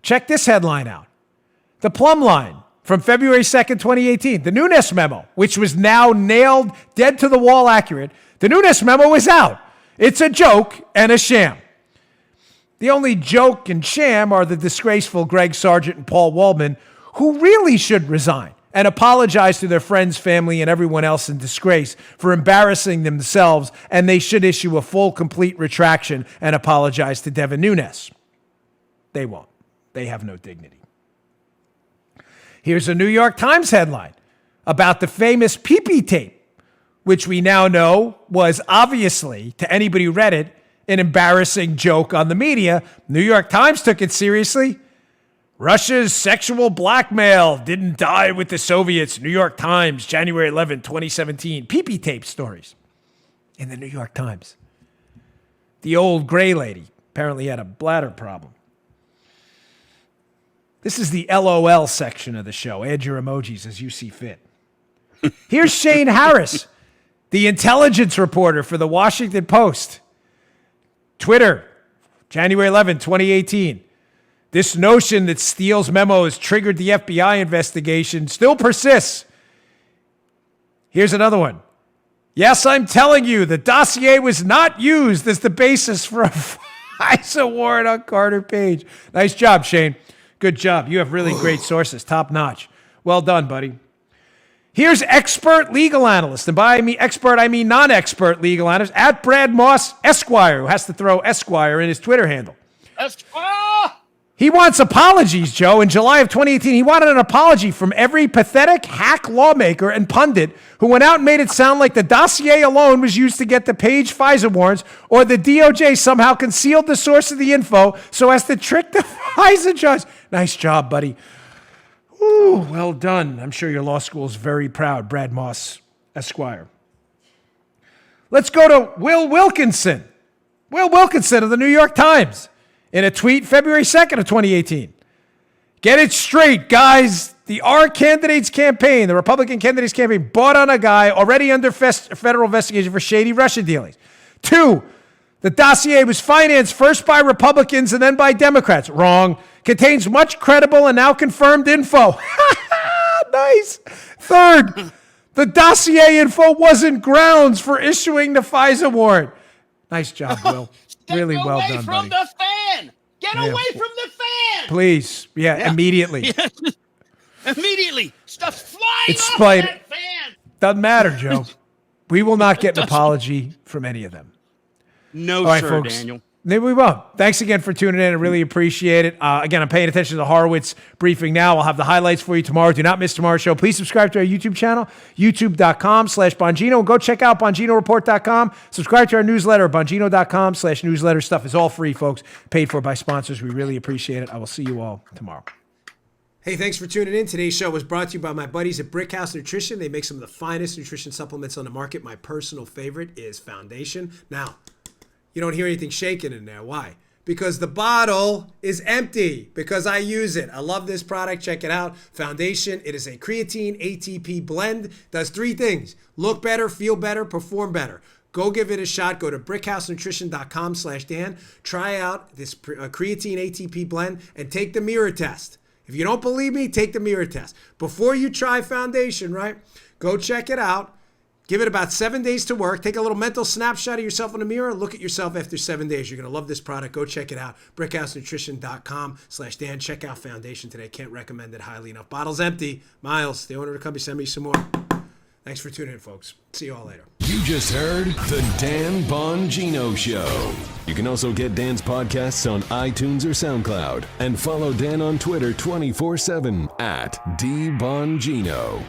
Check this headline out. The Plumb Line from February 2nd, 2018. The Nunes memo, which was now nailed dead to the wall accurate. The Nunes memo is out. It's a joke and a sham. The only joke and sham are the disgraceful Greg Sargent and Paul Waldman, who really should resign and apologize to their friends, family, and everyone else in disgrace for embarrassing themselves, and they should issue a full, complete retraction and apologize to Devin Nunes. They won't. They have no dignity. Here's a New York Times headline about the famous pee-pee tape, which we now know was obviously, to anybody who read it, an embarrassing joke on the media. New York Times took it seriously. Russia's sexual blackmail didn't die with the Soviets. New York Times, January 11, 2017. Pee-pee tape stories in the New York Times. The old gray lady apparently had a bladder problem. This is the LOL section of the show. Add your emojis as you see fit. Here's Shane Harris, the intelligence reporter for the Washington Post. Twitter, January 11, 2018. This notion that Steele's memos triggered the FBI investigation still persists. Here's another one. Yes, I'm telling you, the dossier was not used as the basis for a FISA warrant on Carter Page. Nice job, Shane. Good job. You have really great sources. Top notch. Well done, buddy. Here's expert legal analyst, and by expert, I mean non-expert legal analyst, at Brad Moss Esquire, who has to throw Esquire in his Twitter handle. Esquire! He wants apologies, Joe. In July of 2018, he wanted an apology from every pathetic hack lawmaker and pundit who went out and made it sound like the dossier alone was used to get the Page FISA warrants, or the DOJ somehow concealed the source of the info so as to trick the FISA judge. Nice job, buddy. Ooh, well done. I'm sure your law school is very proud, Brad Moss Esquire. Let's go to Will Wilkinson. Will Wilkinson of the New York Times in a tweet February 2nd of 2018. Get it straight, guys. The candidates campaign, the Republican candidates campaign, bought on a guy already under federal investigation for shady Russia dealings. 2, the dossier was financed first by Republicans and then by Democrats. Wrong. Contains much credible and now confirmed info. Nice. 3rd, the dossier info wasn't grounds for issuing the FISA warrant. Nice job, Will. Really well done, buddy. Get away from the fan! Get away from the fan! Please. Yeah. Immediately. Yeah. Immediately. Stuff's flying It's off splayed. that fan! Doesn't matter, Joe. We will not get an apology from any of them. No, All right, sir, folks. Daniel. Maybe we won't. Thanks again for tuning in. I really appreciate it. Again, I'm paying attention to the Horowitz briefing now. I'll have the highlights for you tomorrow. Do not miss tomorrow's show. Please subscribe to our YouTube channel, youtube.com/Bongino. And go check out BonginoReport.com. Subscribe to our newsletter, Bongino.com/newsletter. Stuff is all free, folks. Paid for by sponsors. We really appreciate it. I will see you all tomorrow. Hey, thanks for tuning in. Today's show was brought to you by my buddies at Brickhouse Nutrition. They make some of the finest nutrition supplements on the market. My personal favorite is Foundation. Now, you don't hear anything shaking in there. Why? Because the bottle is empty. Because I use it. I love this product. Check it out. Foundation. It is a creatine ATP blend. Does 3 things. Look better, feel better, perform better. Go give it a shot. Go to brickhousenutrition.com/Dan. Try out this creatine ATP blend and take the mirror test. If you don't believe me, take the mirror test. Before you try Foundation, right? Go check it out. Give it about 7 days to work. Take a little mental snapshot of yourself in the mirror. Look at yourself after 7 days. You're going to love this product. Go check it out. brickhousenutrition.com/Dan. Check out Foundation today. Can't recommend it highly enough. Bottle's empty. Miles, the owner of the company, send me some more. Thanks for tuning in, folks. See you all later. You just heard The Dan Bongino Show. You can also get Dan's podcasts on iTunes or SoundCloud. And follow Dan on Twitter 24/7 at DBongino.